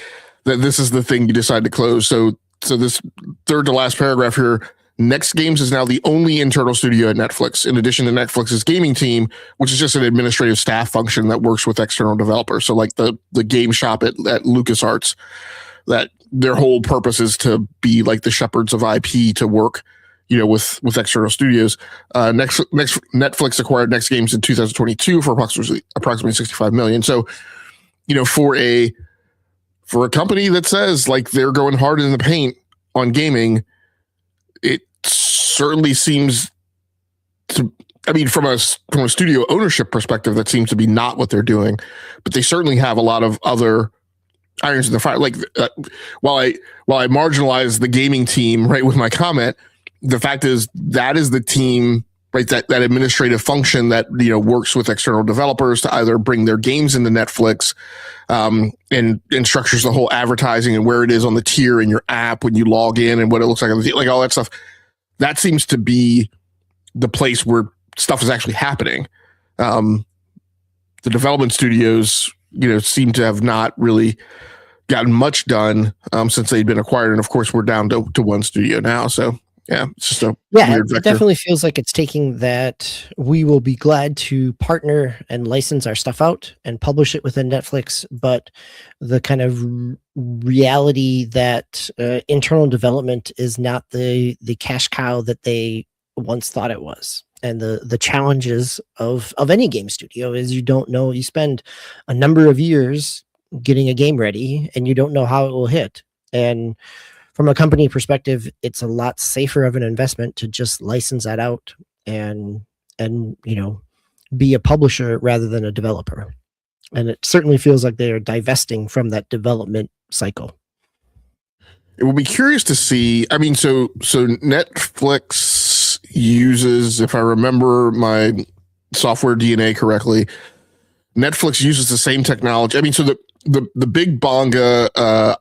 That this is the thing you decide to close. So this third to last paragraph here, Next Games is now the only internal studio at Netflix, in addition to Netflix's gaming team, which is just an administrative staff function that works with external developers. So like the game shop at LucasArts, that their whole purpose is to be like the shepherds of IP, to work, with external studios. Netflix acquired Next Games in 2022 for approximately $65 million. So, for a company that says like they're going hard in the paint on gaming, it certainly seems to, from a studio ownership perspective, that seems to be not what they're doing. But they certainly have a lot of other irons in the fire. Like while I marginalize the gaming team, right, with my comment, the fact is that is the team, right, that administrative function that works with external developers to either bring their games into Netflix, and structures the whole advertising and where it is on the tier in your app when you log in and what it looks like on the, like all that stuff. That seems to be the place where stuff is actually happening. The development studios, seem to have not really gotten much done since they'd been acquired, and of course we're down to 1 studio now. So yeah, it's just a weird vector. It definitely feels like it's taking that we will be glad to partner and license our stuff out and publish it within Netflix, but the kind of reality that internal development is not the cash cow that they once thought it was. And the challenges of any game studio is you don't know, you spend a number of years getting a game ready and you don't know how it will hit. And from a company perspective, it's a lot safer of an investment to just license that out and be a publisher rather than a developer. And it certainly feels like they are divesting from that development cycle. It will be curious to see. I mean, so Netflix uses, if I remember my software DNA correctly, Netflix uses the same technology. I mean, so the big bonga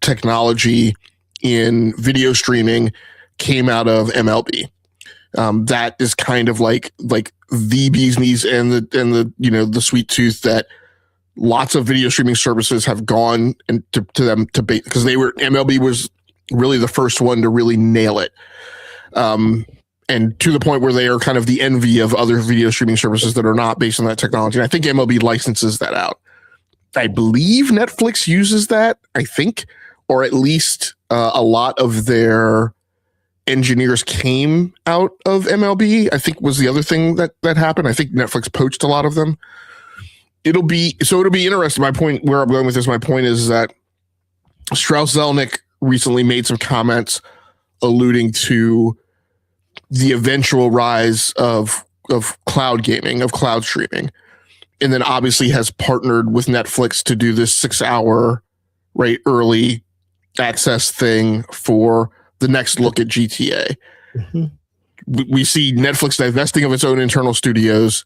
technology in video streaming came out of MLB. That is kind of like the bee's knees and the sweet tooth that lots of video streaming services have gone to them to bait, because MLB was really the first one to really nail it. And to the point where they are kind of the envy of other video streaming services that are not based on that technology. And I think MLB licenses that out. I believe Netflix uses that, I think, or at least a lot of their engineers came out of MLB, I think was the other thing that happened. I think Netflix poached a lot of them. It'll be interesting. My point, where I'm going with this, my point is that Strauss-Zelnick recently made some comments alluding to the eventual rise of cloud gaming, of cloud streaming, and then obviously has partnered with Netflix to do this 6-hour early access thing for the next look at GTA. Mm-hmm. We see Netflix divesting of its own internal studios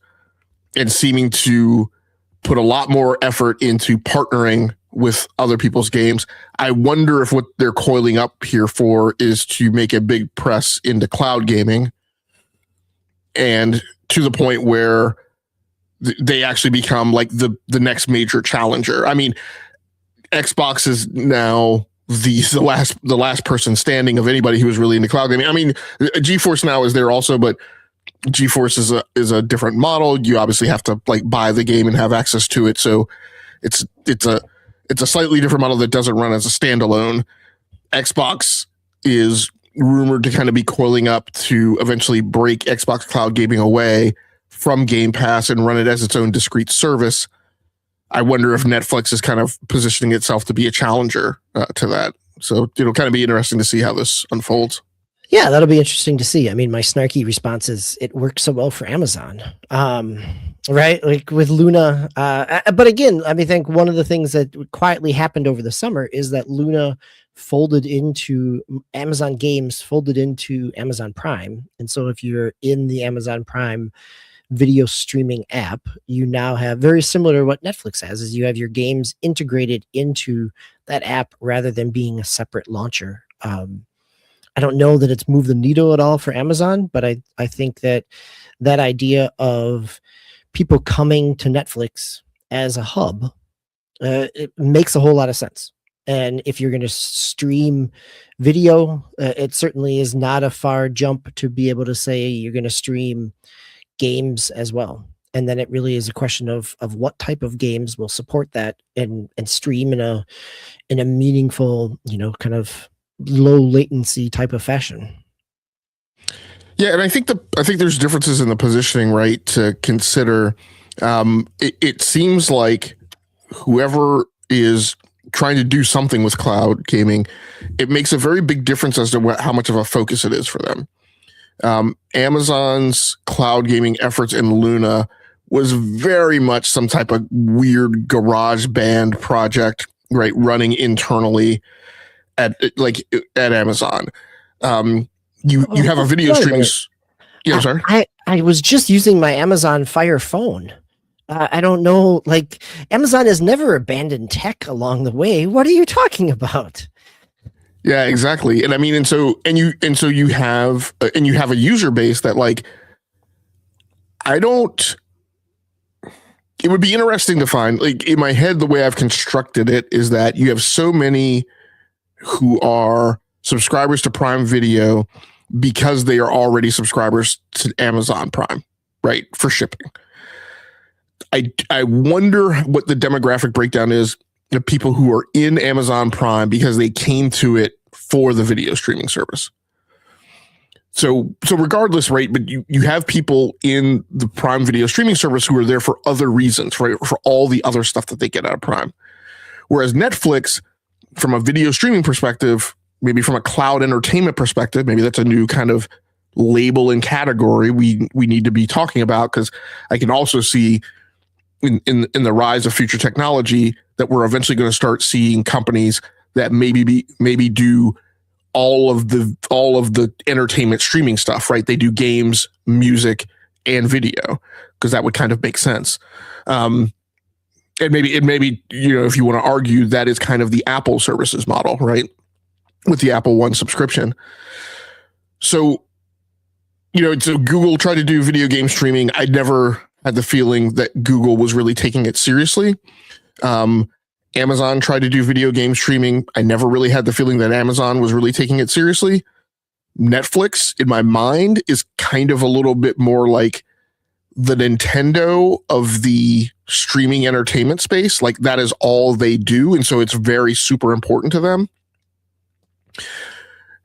and seeming to put a lot more effort into partnering with other people's games. I wonder if what they're coiling up here for is to make a big press into cloud gaming, and to the point where they actually become like the next major challenger. I mean, Xbox is now the last person standing of anybody who is really into cloud gaming. I mean, GeForce Now is there also, but GeForce is a different model. You obviously have to buy the game and have access to it. So it's a slightly different model that doesn't run as a standalone. Xbox is rumored to kind of be coiling up to eventually break Xbox cloud gaming away from Game Pass and run it as its own discrete service. I wonder if Netflix is kind of positioning itself to be a challenger to that. So it'll kind of be interesting to see how this unfolds. Yeah, that'll be interesting to see. I mean, my snarky response is it works so well for Amazon, right? Like with Luna. But again, I mean, I think one of the things that quietly happened over the summer is that Luna folded into Amazon Games, folded into Amazon Prime. And so if you're in the Amazon Prime video streaming app, you now have, very similar to what Netflix has, is you have your games integrated into that app rather than being a separate launcher. I don't know that it's moved the needle at all for Amazon, but I think that idea of people coming to Netflix as a hub, it makes a whole lot of sense. And if you're going to stream video, it certainly is not a far jump to be able to say you're going to stream games as well. And then it really is a question of what type of games will support that and stream in a meaningful, kind of low latency type of fashion. Yeah, and I think there's differences in the positioning, right, to consider. It seems like whoever is trying to do something with cloud gaming, it makes a very big difference as to how much of a focus it is for them. Amazon's cloud gaming efforts in Luna was very much some type of weird garage band project, right, running internally at Amazon. You have a video streaming. Yeah, sorry. I was just using my Amazon Fire phone. I don't know, Amazon has never abandoned tech along the way. What are you talking about? Yeah, exactly. And I mean, you have a user base that it would be interesting to find, in my head, the way I've constructed it is that you have so many who are subscribers to Prime Video because they are already subscribers to Amazon Prime, right, for shipping. I wonder what the demographic breakdown is of people who are in Amazon Prime because they came to it for the video streaming service. So regardless, right? But you have people in the Prime Video streaming service who are there for other reasons, right? For all the other stuff that they get out of Prime. Whereas Netflix, from a video streaming perspective, maybe from a cloud entertainment perspective, maybe that's a new kind of label and category we need to be talking about, because I can also see in the rise of future technology that we're eventually going to start seeing companies that maybe do all of the entertainment streaming stuff, right? They do games, music, and video, because that would kind of make sense. And maybe, if you want to argue, that is kind of the Apple services model, right? With the Apple One subscription. So, so Google tried to do video game streaming. I never had the feeling that Google was really taking it seriously. Amazon tried to do video game streaming. I never really had the feeling that Amazon was really taking it seriously. Netflix, in my mind, is kind of a little bit more like the Nintendo of the streaming entertainment space. Like, that is all they do. And so it's very super important to them.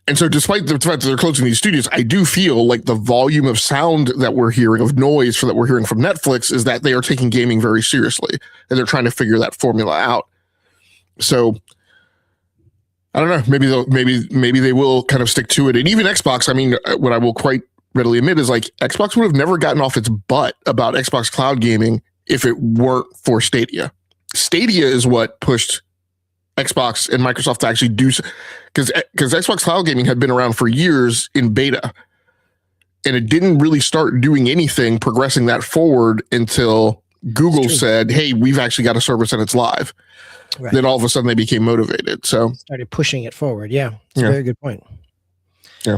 And so despite the fact that they're closing these studios, I do feel like the volume of sound that we're hearing, of noise that we're hearing from Netflix, is that they are taking gaming very seriously, and they're trying to figure that formula out. So I don't know, maybe they will kind of stick to it. And even Xbox, I mean, what I will quite readily admit is, like, Xbox would have never gotten off its butt about Xbox cloud gaming if it weren't for Stadia. Stadia is what pushed Xbox and Microsoft to actually do, because Xbox cloud gaming had been around for years in beta, and it didn't really start doing anything progressing that forward until Google said, hey, we've actually got a service and it's live. Right. Then all of a sudden they became motivated. So started pushing it forward. Yeah. It's a very good point. Yeah.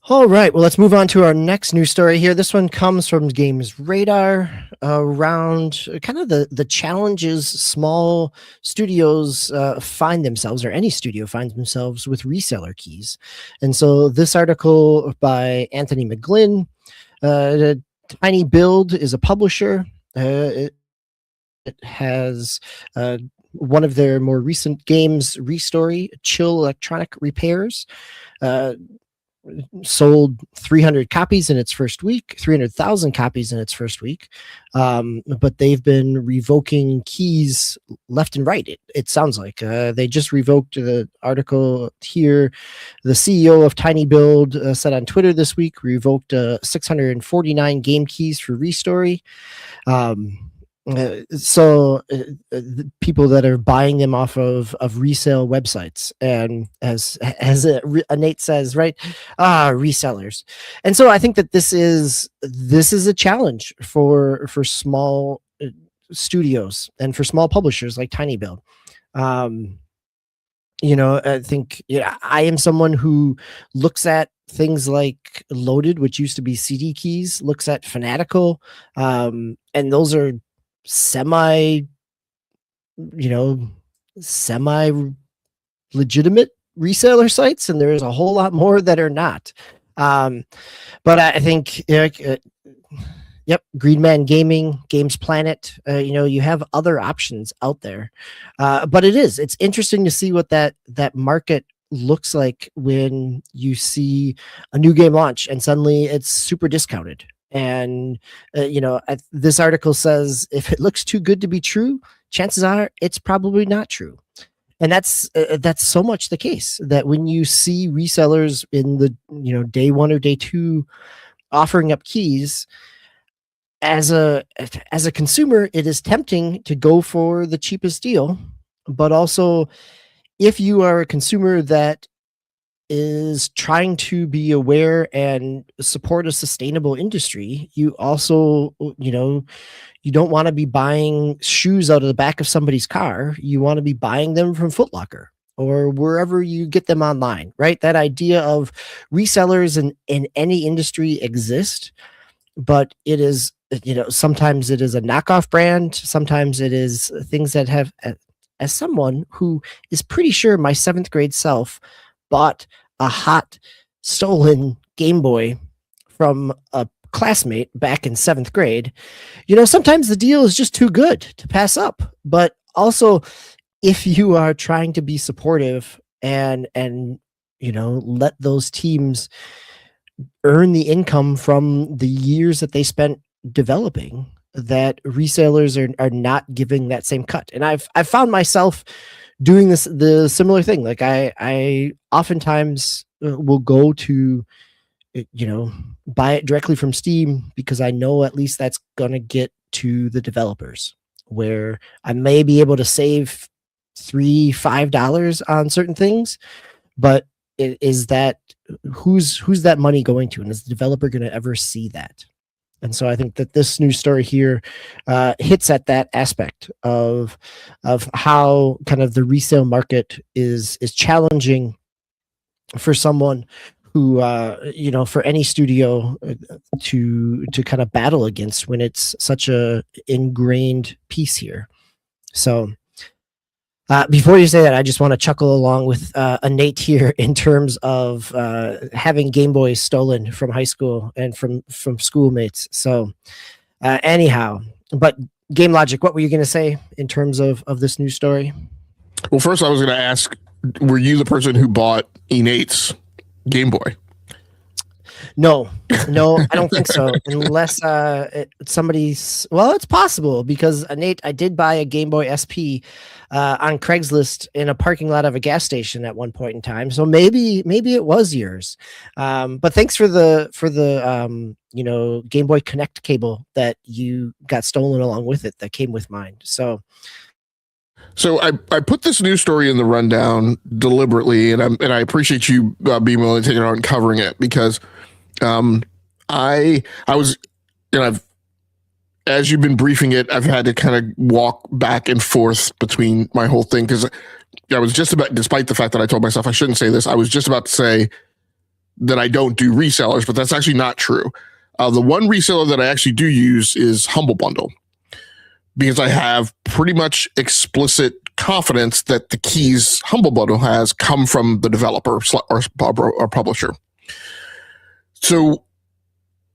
All right. Well, let's move on to our next news story here. This one comes from Games Radar around kind of the challenges small studios find themselves, or any studio finds themselves, with reseller keys. And so this article by Anthony McGlynn, Tiny Build is a publisher. It has one of their more recent games, Restory, Chill Electronic Repairs, sold 300 copies in its first week, 300,000 copies in its first week. But they've been revoking keys left and right. It sounds like they just revoked the article here. The CEO of Tiny Build said on Twitter this week, revoked 649 game keys for Restory. So people that are buying them off of resale websites, and as Nate says, right, resellers. And so I think that this is a challenge for small studios and for small publishers like Tiny Build. I think I am someone who looks at things like Loaded, which used to be CD keys, looks at Fanatical, and those are semi legitimate reseller sites, and there's a whole lot more that are not. But I think Greenman Gaming, Games Planet, you have other options out there. But it's interesting to see what that market looks like when you see a new game launch and suddenly it's super discounted. And this article says if it looks too good to be true, chances are it's probably not true. And that's so much the case that when you see resellers in the day one or day two offering up keys, as a consumer, it is tempting to go for the cheapest deal. But also, if you are a consumer that is trying to be aware and support a sustainable industry, you also, you don't want to be buying shoes out of the back of somebody's car. You want to be buying them from Foot Locker or wherever you get them online, right? That idea of resellers in any industry exist, but it is, sometimes it is a knockoff brand. Sometimes it is things that have, as someone who is pretty sure my 7th grade self bought a hot stolen Game Boy from a classmate back in 7th grade, sometimes the deal is just too good to pass up. But also, if you are trying to be supportive and let those teams earn the income from the years that they spent developing, that resellers are not giving that same cut. And I've found myself doing the similar thing. Like I oftentimes will go to buy it directly from Steam, because I know at least that's gonna get to the developers, where I may be able to save $3-5 on certain things, but is that who's that money going to, and is the developer going to ever see that? And so I think that this news story here hits at that aspect of how kind of the resale market is challenging for someone who for any studio to kind of battle against, when it's such a ingrained piece here. So before you say that, I just want to chuckle along with Nate here in terms of having Game Boys stolen from high school and from schoolmates. So anyhow, but Game Logic, what were you going to say in terms of this news story? Well, first I was going to ask, were you the person who bought Nate's Game Boy? No, I don't think so. Unless somebody's, well, it's possible, because Nate, I did buy a Game Boy SP on Craigslist in a parking lot of a gas station at one point in time. So maybe it was yours. But thanks for the Game Boy Connect cable that you got stolen along with it, that came with mine. So I put this news story in the rundown deliberately, and I appreciate you being willing to take it on and covering it, because I was, as you've been briefing it, I've had to kind of walk back and forth between my whole thing, because I was just about, despite the fact that I told myself I shouldn't say this, I was just about to say that I don't do resellers, but that's actually not true. The one reseller that I actually do use is Humble Bundle, because I have pretty much explicit confidence that the keys Humble Bundle has come from the developer or publisher. So,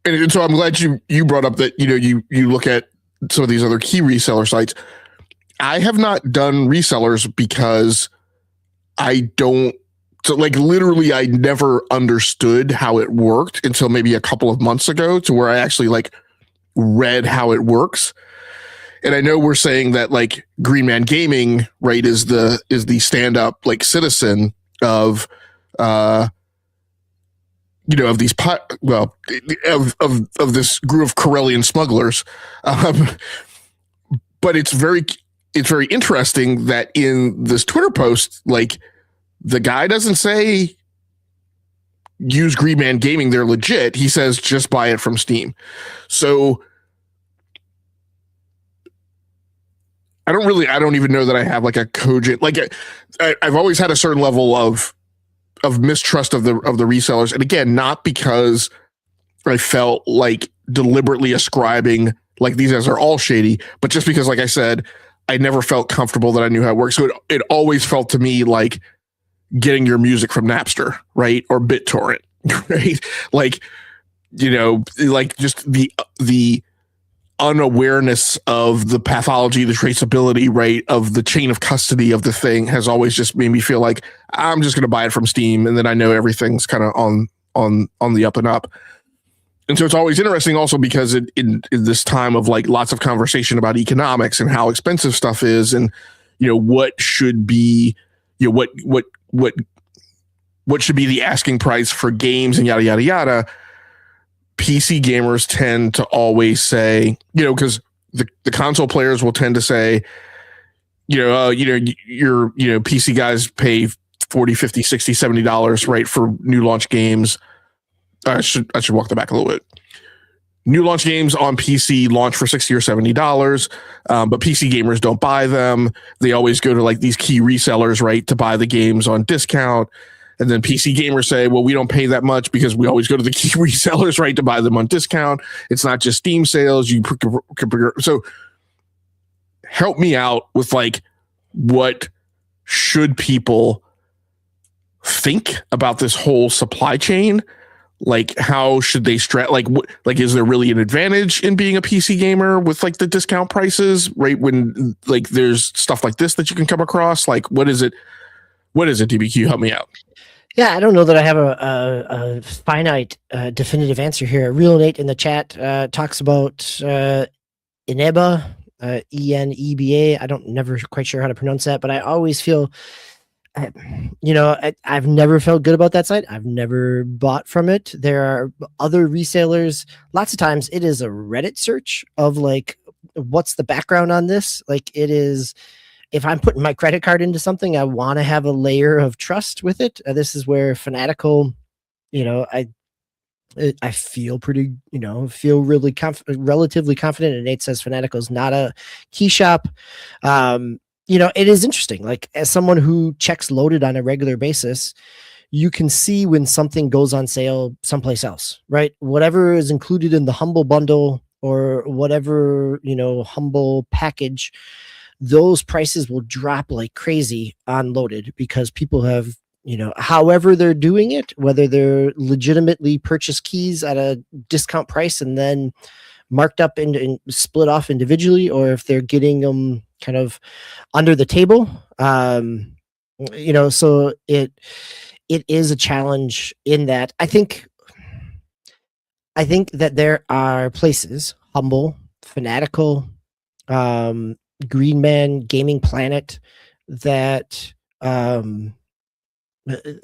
and so I'm glad you brought up that, you look at some of these other key reseller sites. I have not done resellers because literally I never understood how it worked until maybe a couple of months ago, to where I actually read how it works. And I know we're saying that Green Man Gaming, right, is the stand up citizen of of these of this group of Corellian smugglers. But it's very interesting that in this Twitter post, the guy doesn't say use Green Man Gaming, they're legit. He says just buy it from Steam. So I don't even know that I have a cogent, I've always had a certain level of mistrust of the resellers. And again, not because I felt deliberately ascribing these guys are all shady, but just because, like I said, I never felt comfortable that I knew how it worked. So it always felt to me like getting your music from Napster, right? Or BitTorrent, right? Just the unawareness of the pathology, the traceability, right, of the chain of custody of the thing has always just made me feel like I'm just going to buy it from Steam, and then I know everything's kind of on the up and up. And so it's always interesting also because in this time of lots of conversation about economics and how expensive stuff is, and what should be what should be the asking price for games and yada yada yada. PC gamers tend to always say, because the console players will tend to say, your PC guys pay $40, $50, $60, $70, right, for new launch games. I should walk that back a little bit. New launch games on PC launch for $60 or $70, but PC gamers don't buy them. They always go to these key resellers, right, to buy the games on discount. And then PC gamers say, well, we don't pay that much because we always go to the key resellers, right, to buy them on discount. It's not just Steam sales. So help me out with what should people think about this whole supply chain? How should they is there really an advantage in being a PC gamer with the discount prices, right? When there's stuff like this that you can come across, what is it? DBQ, help me out. Yeah, I don't know that I have a finite, definitive answer here. Real Nate in the chat talks about Eneba, Eneba. I don't never quite sure how to pronounce that, but I always feel, I've never felt good about that site. I've never bought from it. There are other resellers. Lots of times, it is a Reddit search of like, what's the background on this? Like, it is. If I'm putting my credit card into something, I want to have a layer of trust with it. This is where Fanatical, you know, I feel pretty, feel really relatively confident. And Nate says Fanatical is not a key shop. It is interesting. Like, as someone who checks Loaded on a regular basis, you can see when something goes on sale someplace else, right? Whatever is included in the Humble bundle or whatever, Humble package, those prices will drop like crazy on Loaded because people have, however they're doing it, whether they're legitimately purchased keys at a discount price and then marked up and split off individually, or if they're getting them kind of under the table. So it is a challenge in that I think that there are places, Humble, Fanatical, Green Man, Gaming Planet, that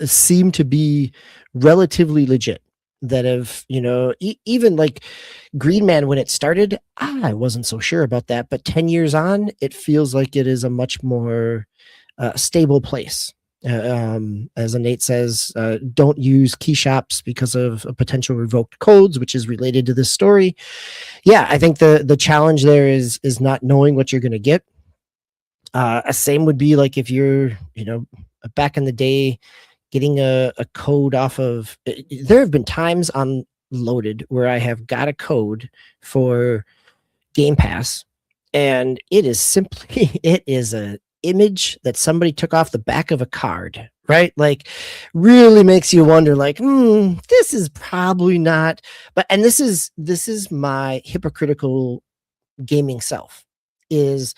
seem to be relatively legit. That have, even like Green Man when it started, I wasn't so sure about that, but 10 years on, it feels like it is a much more stable place. As Nate says, don't use key shops because of potential revoked codes, which is related to this story. Yeah, I think the challenge there is not knowing what you're going to get. Same would be like if you're, back in the day, getting a code off of. There have been times on Loaded where I have got a code for Game Pass, and it is simply it is a image that somebody took off the back of a card, right? Like, really makes you wonder, like, this is probably not. But and this is my hypocritical gaming self, is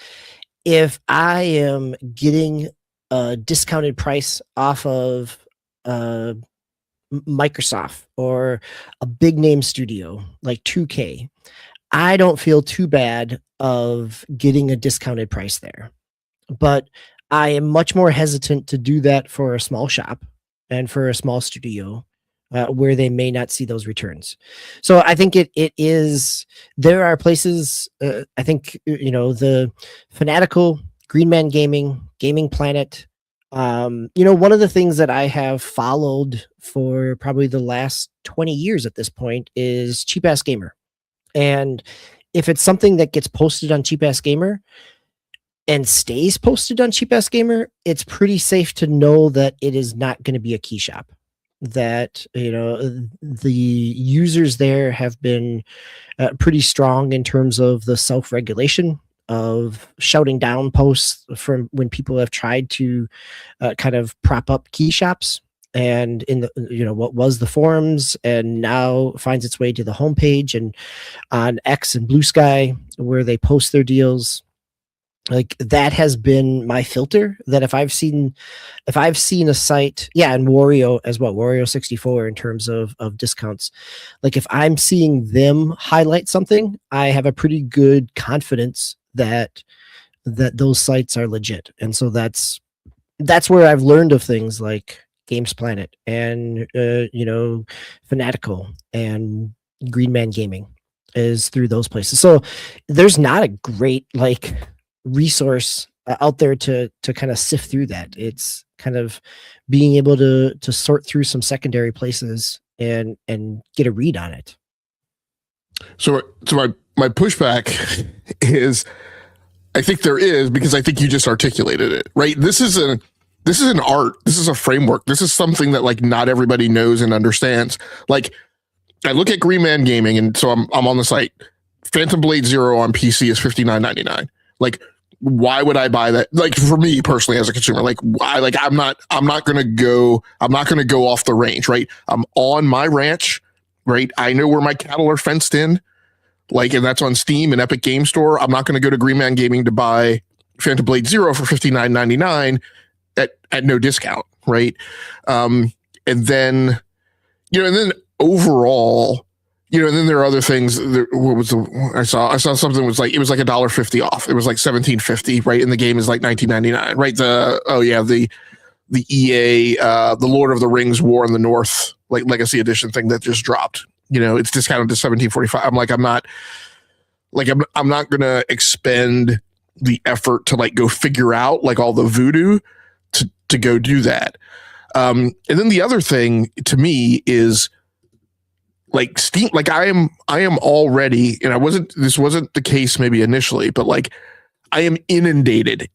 if I am getting a discounted price off of Microsoft or a big name studio like 2K, I don't feel too bad of getting a discounted price there. But I am much more hesitant to do that for a small shop and for a small studio where they may not see those returns. So I think it is, there are places, I think, the Fanatical, Green Man Gaming, Gaming Planet. One of the things that I have followed for probably the last 20 years at this point is Cheap Ass Gamer. And if it's something that gets posted on Cheap Ass Gamer and stays posted on Cheap Ass Gamer, it's pretty safe to know that it is not going to be a key shop. That, the users there have been pretty strong in terms of the self-regulation of shouting down posts from when people have tried to kind of prop up key shops, and in the, what was the forums and now finds its way to the homepage and on X and Blue Sky where they post their deals. Like, that has been my filter, that if I've seen a site, and Wario as well, Wario 64 in terms of discounts, like if I'm seeing them highlight something, I have a pretty good confidence that those sites are legit. And so that's where I've learned of things like Games Planet and Fanatical and Green Man Gaming, is through those places. So there's not a great like resource out there to kind of sift through that. It's kind of being able to sort through some secondary places and get a read on it. So my pushback is, I think there is, because I think you just articulated it, right? This is an art. This is a framework. This is something that like not everybody knows and understands. Like, I look at Green Man Gaming, and so I'm on the site. Phantom Blade Zero on PC is $59.99. Like, why would I buy that? Like, for me personally as a consumer, like, why? Like, I'm not gonna go off the range, right? I'm on my ranch, right? I know where my cattle are fenced in, like, and that's on Steam and Epic Game Store. I'm not gonna go to Green Man Gaming to buy Phantom Blade Zero for $59.99 at no discount, right? And And then, and then overall, and then there are other things. What was I saw something was like, it was like $1.50 off. It was like $17.50, right? And the game is like $19.99, right? The EA, the Lord of the Rings War in the North, like Legacy Edition thing that just dropped. It's discounted to $17.45. I'm like, I'm not gonna expend the effort to like go figure out like all the voodoo to go do that. And then the other thing to me is like Steam, like I am already, and this wasn't the case maybe initially, but like I am inundated,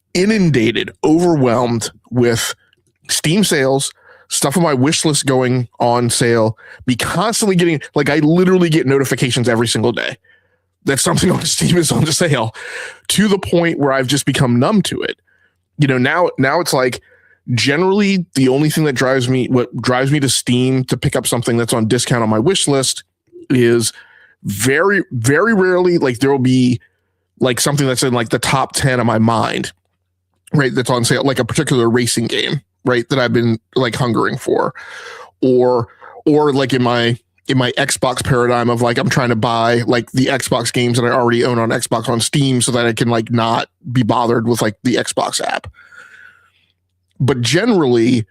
overwhelmed with Steam sales, stuff on my wish list going on sale, be constantly getting, like I literally get notifications every single day that something on Steam is on sale, to the point where I've just become numb to it. Now it's like, generally the only thing that what drives me to Steam to pick up something that's on discount on my wish list is very, very rarely, like there will be like something that's in like the top 10 of my mind, right? That's on sale, like a particular racing game, right? That I've been like hungering for, or like in my Xbox paradigm of like, I'm trying to buy like the Xbox games that I already own on Xbox on Steam so that I can like not be bothered with like the Xbox app. But generally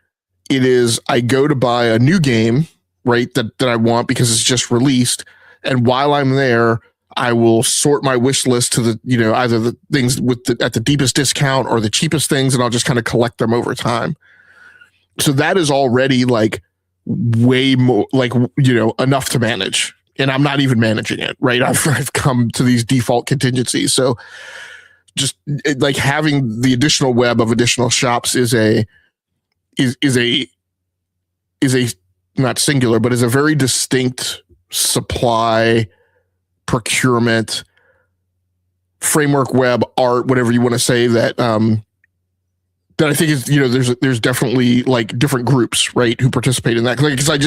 it is, I go to buy a new game, right? That I want because it's just released. And while I'm there, I will sort my wish list to the, either the things at the deepest discount or the cheapest things. And I'll just kind of collect them over time. So that is already like way more like, enough to manage. And I'm not even managing it, right? I've come to these default contingencies. So just like having the additional web of additional shops is a not singular, but is a very distinct supply, procurement, framework, web, art, whatever you want to say, that I think is, there's definitely like different groups, right, who participate in that. Because I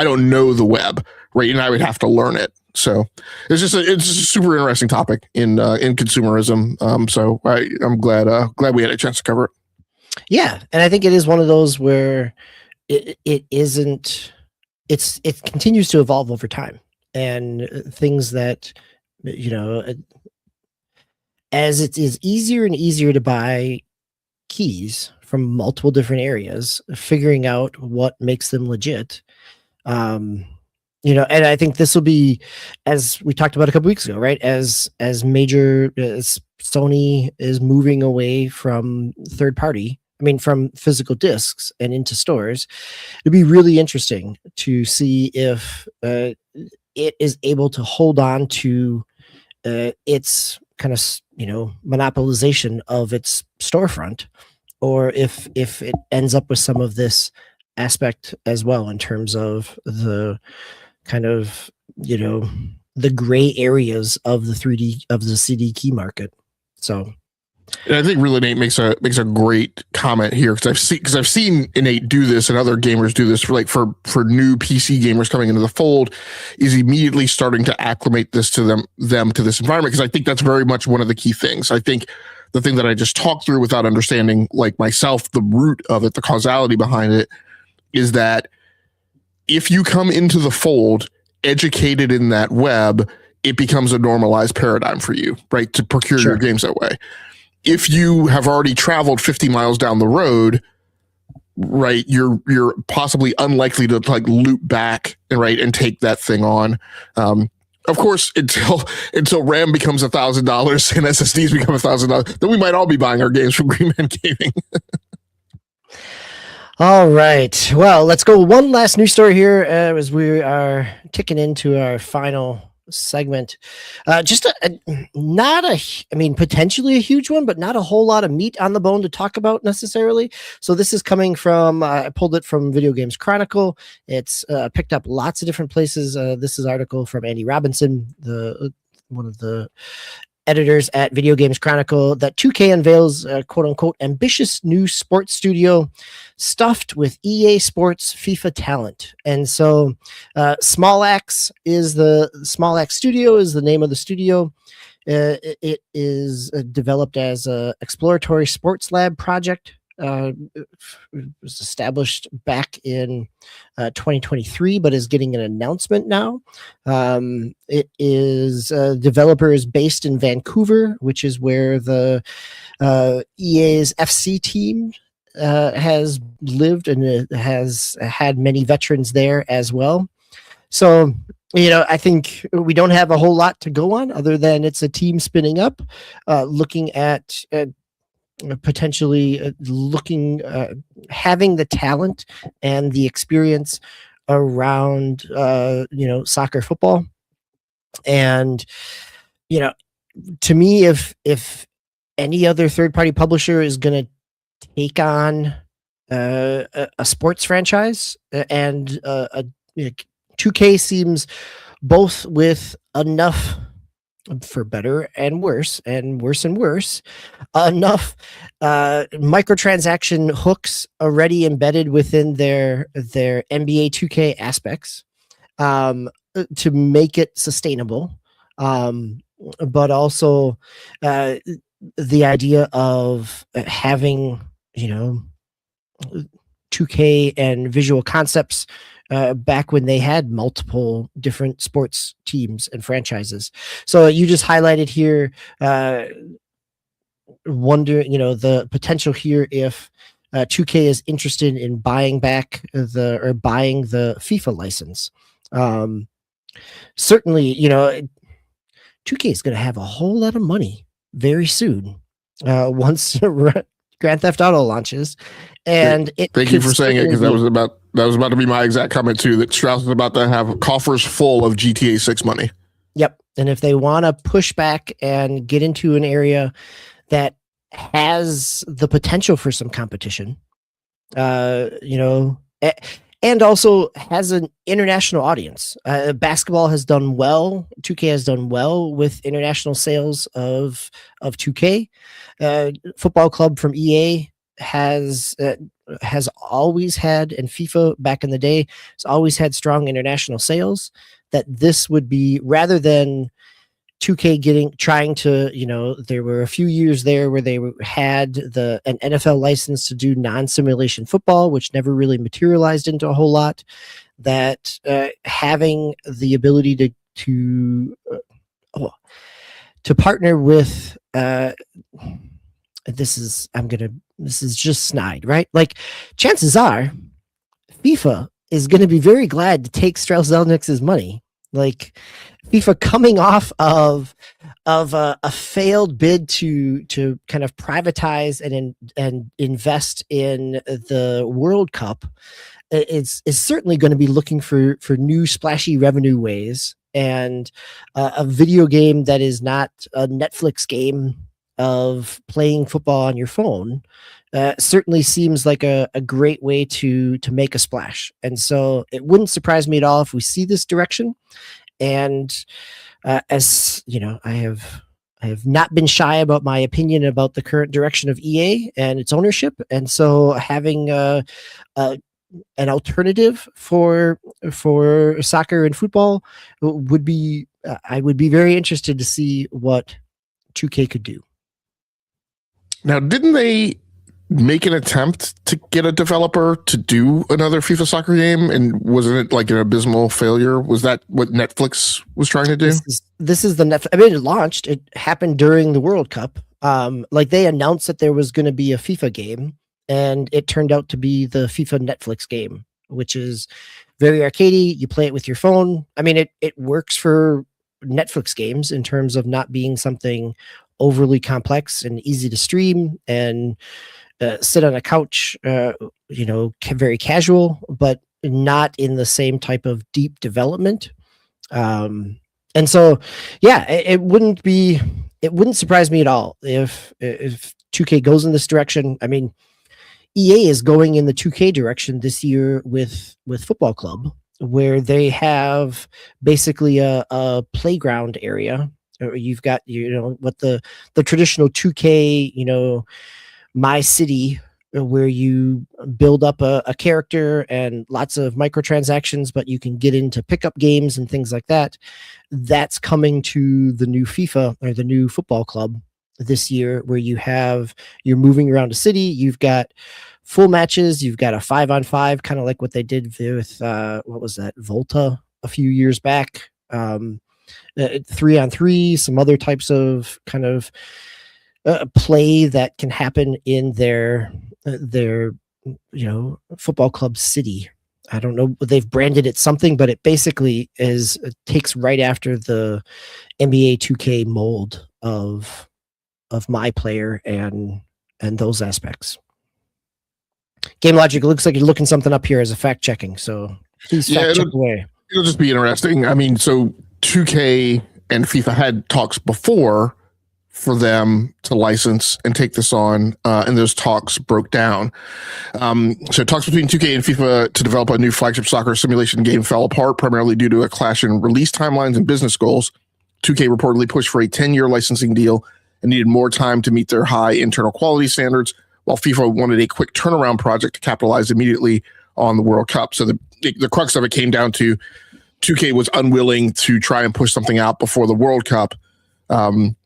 don't know the web, right, and I would have to learn it. So it's just a super interesting topic in consumerism. So I'm glad we had a chance to cover it. Yeah, and I think it is one of those where it continues to evolve over time, and things that as it is easier and easier to buy keys from multiple different areas, figuring out what makes them legit. And I think this will be, as we talked about a couple weeks ago, right? As Sony is moving away from from physical discs and into stores, it'd be really interesting to see if it is able to hold on to its kind of, monopolization of its storefront, or if it ends up with some of this aspect as well, in terms of the kind of, the gray areas of the CD key market. So, and I think Really Nate makes a great comment here, because I've seen Innate do this and other gamers do this for new PC gamers coming into the fold, is immediately starting to acclimate this to them to this environment, because I think that's very much one of the key things. I think the thing that I just talked through without understanding, like myself, the root of it, the causality behind it, is that if you come into the fold educated in that web, it becomes a normalized paradigm for you, right, to procure your games that way. If you have already traveled 50 miles down the road, right, you're possibly unlikely to like loop back and take that thing on. Of course, until RAM becomes $1,000 and SSDs become $1,000, then we might all be buying our games from Green Man Gaming. All right. Well, let's go one last news story here as we are ticking into our final segment. Potentially a huge one, but not a whole lot of meat on the bone to talk about necessarily. So this is coming from, I pulled it from Video Games Chronicle. It's picked up lots of different places. This is an article from Andy Robinson, one of the editors at Video Games Chronicle, that 2K unveils quote unquote ambitious new sports studio stuffed with EA Sports FIFA talent. And so Small Axe Studio is the name of the studio. It is developed as a exploratory sports lab project was established back in 2023, but is getting an announcement now. It is developer is based in Vancouver, which is where the EA's FC team has lived and has had many veterans there as well. So, I think we don't have a whole lot to go on other than it's a team spinning up, looking at potentially having the talent and the experience around soccer football. And to me, if any other third party publisher is going to take on a sports franchise and 2K seems both with enough, for better and worse and worse, enough microtransaction hooks already embedded within their NBA 2K aspects to make it sustainable, but also the idea of having 2K and Visual Concepts back when they had multiple different sports teams and franchises. So you just highlighted here, the potential here if 2K is interested in buying back buying the FIFA license. Certainly, 2K is going to have a whole lot of money very soon once Grand Theft Auto launches. And thank you for saying it, because that was about to be my exact comment too, that Strauss is about to have coffers full of GTA 6 money. Yep. And if they want to push back and get into an area that has the potential for some competition, and also has an international audience. Basketball has done well. 2K has done well with international sales of 2K. Football Club from EA has always had, and FIFA back in the day has always had strong international sales. That this would be, rather than 2K trying to, there were a few years there where they had an NFL license to do non-simulation football, which never really materialized into a whole lot. That having the ability to partner with this is just snide, right? Like, chances are FIFA is going to be very glad to take Strauss Zelnick's money. Like, FIFA coming off of a failed bid to kind of privatize and invest in the World Cup, is certainly going to be looking for new splashy revenue ways, and a video game that is not a Netflix game of playing football on your phone certainly seems like a great way to make a splash. And so it wouldn't surprise me at all if we see this direction. And as I have not been shy about my opinion about the current direction of EA and its ownership. And so having an alternative for soccer and football would be, I would be very interested to see what 2K could do. Now, didn't they make an attempt to get a developer to do another FIFA soccer game, and wasn't it like an abysmal failure? Was that what Netflix was trying to do? This is the Netflix. I mean, it launched. It happened during the World Cup. Like, they announced that there was going to be a FIFA game, and it turned out to be the FIFA Netflix game, which is very arcadey. You play it with your phone. I mean, it works for Netflix games in terms of not being something overly complex and easy to stream and sit on a couch, very casual, but not in the same type of deep development. And so, yeah, it wouldn't surprise me at all if 2K goes in this direction. I mean, EA is going in the 2K direction this year with Football Club, where they have basically a playground area. You've got, what the traditional 2K, My City, where you build up a character and lots of microtransactions, but you can get into pickup games and things like that. That's coming to the new FIFA or the new Football Club. this year, where you're moving around a city. You've got full matches. You've got a 5-on-5, kind of like what they did with what was that, Volta a few years back. 3-on-3, some other types of kind of play that can happen in their football club city. I don't know, they've branded it something, but it basically takes right after the NBA 2K mold of my player and those aspects. Game Logic, it looks like you're looking something up here as a fact checking, so please fact check away. It'll just be interesting. I mean, so 2K and FIFA had talks before for them to license and take this on, and those talks broke down. So talks between 2K and FIFA to develop a new flagship soccer simulation game fell apart, primarily due to a clash in release timelines and business goals. 2K reportedly pushed for a 10-year licensing deal and needed more time to meet their high internal quality standards, while FIFA wanted a quick turnaround project to capitalize immediately on the World Cup. So the crux of it came down to 2K was unwilling to try and push something out before the World Cup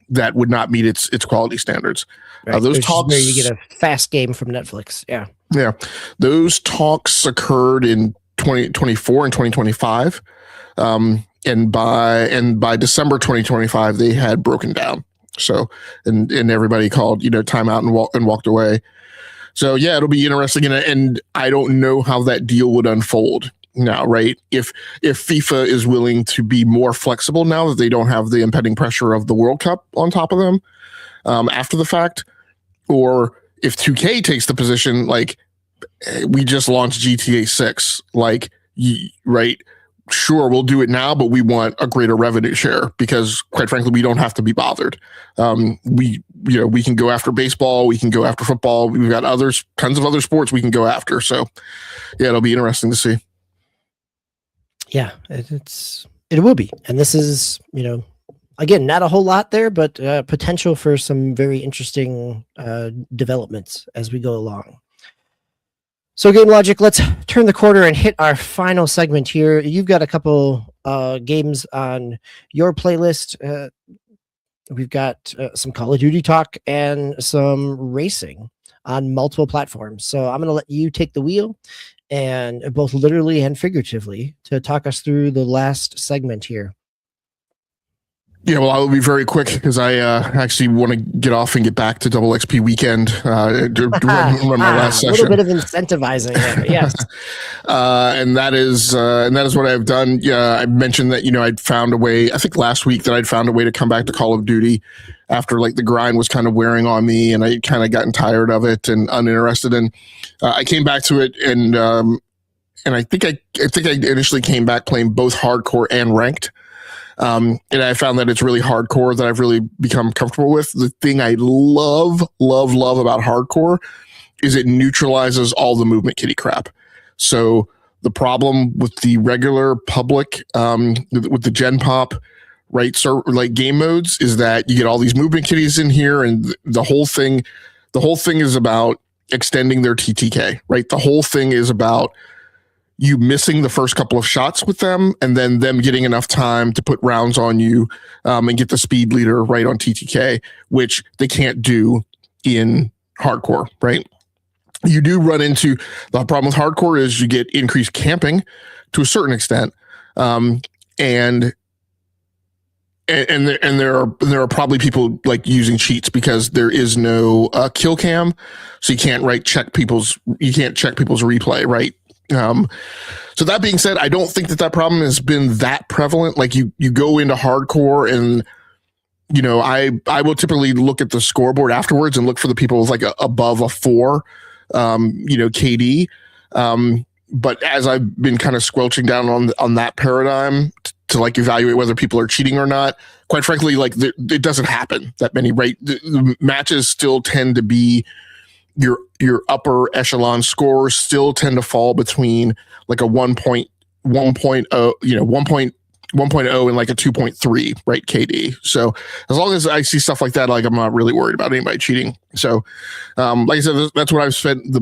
that would not meet its quality standards. Right. Those talks, where you get a fast game from Netflix. Yeah. Those talks occurred in 2024 and 2025, and by December 2025 they had broken down. So and everybody called timeout and walked away. So yeah, it'll be interesting, and I don't know how that deal would unfold now, right? If FIFA is willing to be more flexible now that they don't have the impending pressure of the World Cup on top of them after the fact, or if 2K takes the position like, we just launched GTA 6, like, right? Sure, we'll do it now, but we want a greater revenue share because, quite frankly, we don't have to be bothered. We can go after baseball, we can go after football, we've got tons of other sports we can go after. So, yeah, it'll be interesting to see. Yeah, it will be, and this is again, not a whole lot there, but potential for some very interesting developments as we go along. So Game Logic, let's turn the corner and hit our final segment here. You've got a couple games on your playlist. We've got some Call of Duty talk and some racing on multiple platforms. So I'm going to let you take the wheel, and both literally and figuratively, to talk us through the last segment here. Yeah, well, I'll be very quick because I actually want to get off and get back to Double XP weekend to run my last session. A little bit of incentivizing there, yes. And that is what I've done. Yeah, I mentioned that I'd found a way. I think last week that I'd found a way to come back to Call of Duty after like the grind was kind of wearing on me, and I kind of gotten tired of it and uninterested. And I came back to it, and I think I initially came back playing both hardcore and ranked. And I found that it's really hardcore that I've really become comfortable with. The thing I love about hardcore is it neutralizes all the movement kitty crap. So the problem with the regular public, with the Gen Pop, right, so like game modes, is that you get all these movement kitties in here, and the whole thing is about extending their TTK, right? The whole thing is about you missing the first couple of shots with them, and then them getting enough time to put rounds on you and get the speed leader right on TTK, which they can't do in hardcore, right? You do run into the problem with hardcore is you get increased camping to a certain extent, and there are probably people like using cheats because there is no kill cam, so you can't check people's replay, right? So that being said, I don't think that problem has been that prevalent. Like you go into hardcore, and I will typically look at the scoreboard afterwards and look for the people with like above a 4 KD. But as I've been kind of squelching down on that paradigm to like evaluate whether people are cheating or not, quite frankly, like it doesn't happen that many, right? The matches still tend to be your upper echelon scores still tend to fall between like a 1.0, 1.0 and like a 2.3, right, KD. So as long as I see stuff like that, like I'm not really worried about anybody cheating. So like I said, that's what I've spent the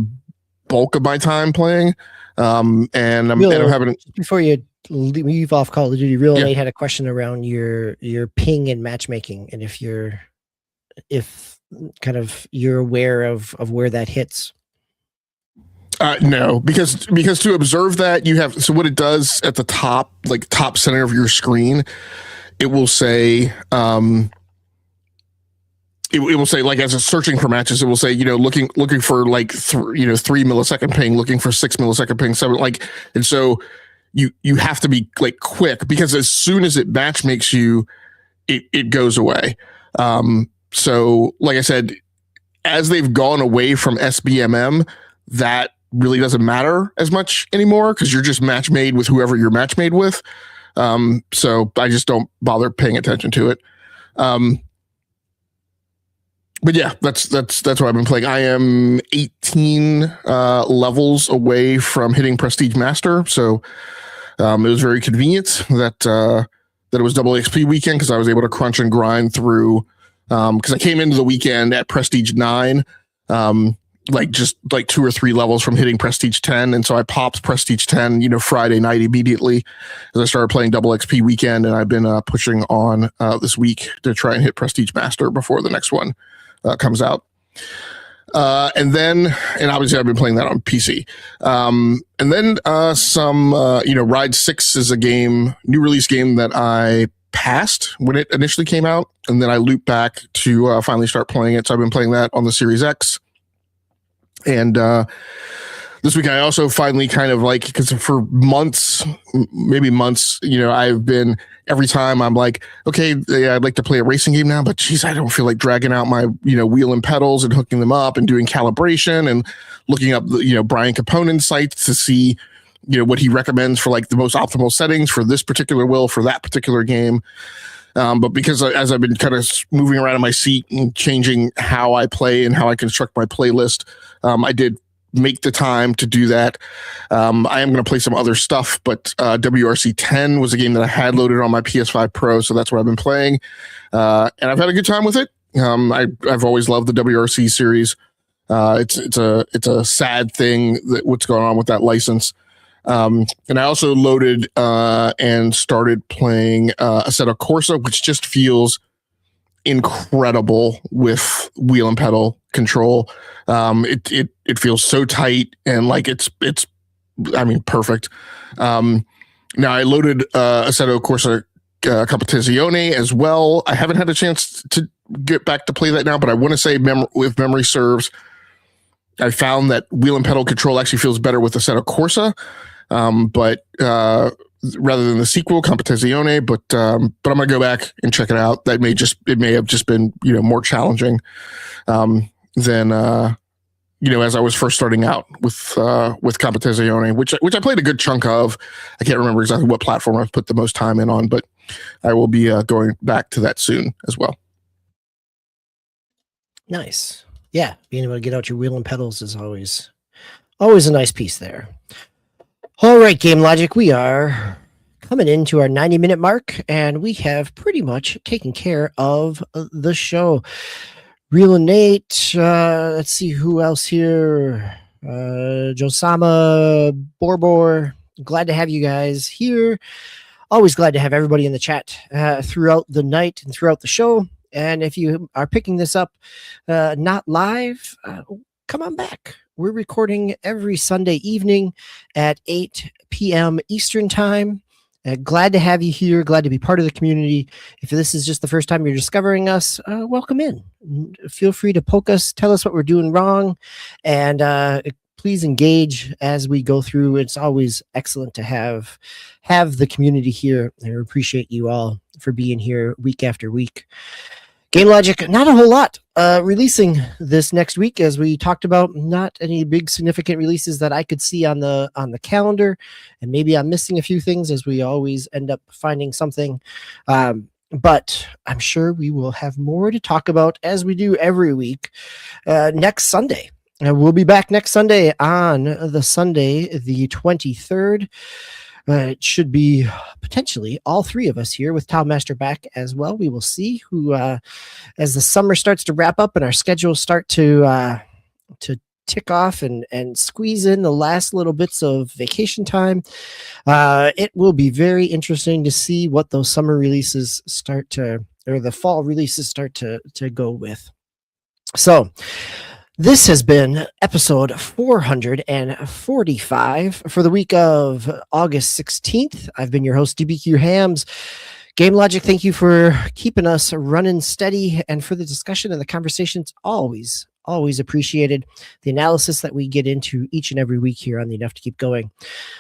bulk of my time playing. And I'm having, before you leave off Call of Duty, Nate had a question around your ping and matchmaking, and if you're if kind of you're aware of where that hits. No, because to observe that you have, so what it does at the top, like top center of your screen, it will say, it will say, like, as it's searching for matches, it will say, looking for like 3 millisecond ping, looking for 6 millisecond ping, 7, like, and so you have to be like quick, because as soon as it match makes you, it goes away. So like I said, as they've gone away from SBMM, that really doesn't matter as much anymore, because you're just match made with whoever you're match made with. So I just don't bother paying attention to it. But yeah, that's what I've been playing. I am 18 levels away from hitting Prestige Master, so it was very convenient that it was double XP weekend, because I was able to crunch and grind through. Because I came into the weekend at Prestige 9, just 2 or 3 levels from hitting Prestige 10, and so I popped Prestige 10, Friday night immediately as I started playing double XP weekend, and I've been pushing on this week to try and hit Prestige Master before the next one comes out. And obviously I've been playing that on PC. And then Ride 6 is a new release game that I passed when it initially came out, and then I looped back to finally start playing it. So I've been playing that on the Series X. And this week I also finally kind of because for maybe months, I've been, every time I'm like, okay, yeah, I'd like to play a racing game now, but geez, I don't feel like dragging out my, wheel and pedals and hooking them up and doing calibration and looking up, Brian Component's sites to see, what he recommends for the most optimal settings for this particular wheel for that particular game. But because as I've been kind of moving around in my seat and changing how I play and how I construct my playlist, I did make the time to do that. I am going to play some other stuff, but WRC 10 was a game that I had loaded on my PS5 Pro, so that's what I've been playing. And I've had a good time with it. I've always loved the WRC series. It's a sad thing that what's going on with that license. And I also loaded and started playing Assetto Corsa, which just feels incredible with wheel and pedal control. It feels so tight and it's perfect. Now I loaded Assetto Corsa Competizione as well. I haven't had a chance to get back to play that now, but I want to say if memory serves, I found that wheel and pedal control actually feels better with Assetto Corsa. But rather than the sequel Competizione, but I'm gonna go back and check it out. It may have just been more challenging than as I was first starting out with Competizione, which I played a good chunk of. I can't remember exactly what platform I've put the most time in on, but I will be going back to that soon as well. Nice, yeah. Being able to get out your wheel and pedals is always a nice piece there. All right, Game Logic, we are coming into our 90-minute mark, and we have pretty much taken care of the show. Real and Nate, let's see who else here. Josama, Borbor, glad to have you guys here. Always glad to have everybody in the chat throughout the night and throughout the show. And if you are picking this up not live, come on back. We're recording every Sunday evening at 8 p.m. Eastern Time. Glad to have you here. Glad to be part of the community. If this is just the first time you're discovering us, welcome in. Feel free to poke us, tell us what we're doing wrong, and please engage as we go through. It's always excellent to have the community here. I appreciate you all for being here week after week. Game Logic, not a whole lot releasing this next week, as we talked about. Not any big significant releases that I could see on the calendar, and maybe I'm missing a few things, as we always end up finding something. But I'm sure we will have more to talk about, as we do every week, next Sunday. We'll be back next Sunday on the Sunday, the 23rd. It should be potentially all three of us here with Tom Master back as well. We will see who, as the summer starts to wrap up and our schedules start to tick off and squeeze in the last little bits of vacation time. It will be very interesting to see what those summer releases start to or the fall releases start to go with. So this has been episode 445 for the week of August 16th. I've been your host, DBQ Hams. Game Logic, thank you for keeping us running steady and for the discussion and the conversations. Always appreciated the analysis that we get into each and every week here on the Enough to Keep Going.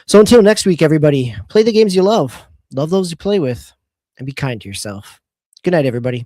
So until next week, everybody, play the games you love those you play with, and be kind to yourself. Good night, everybody.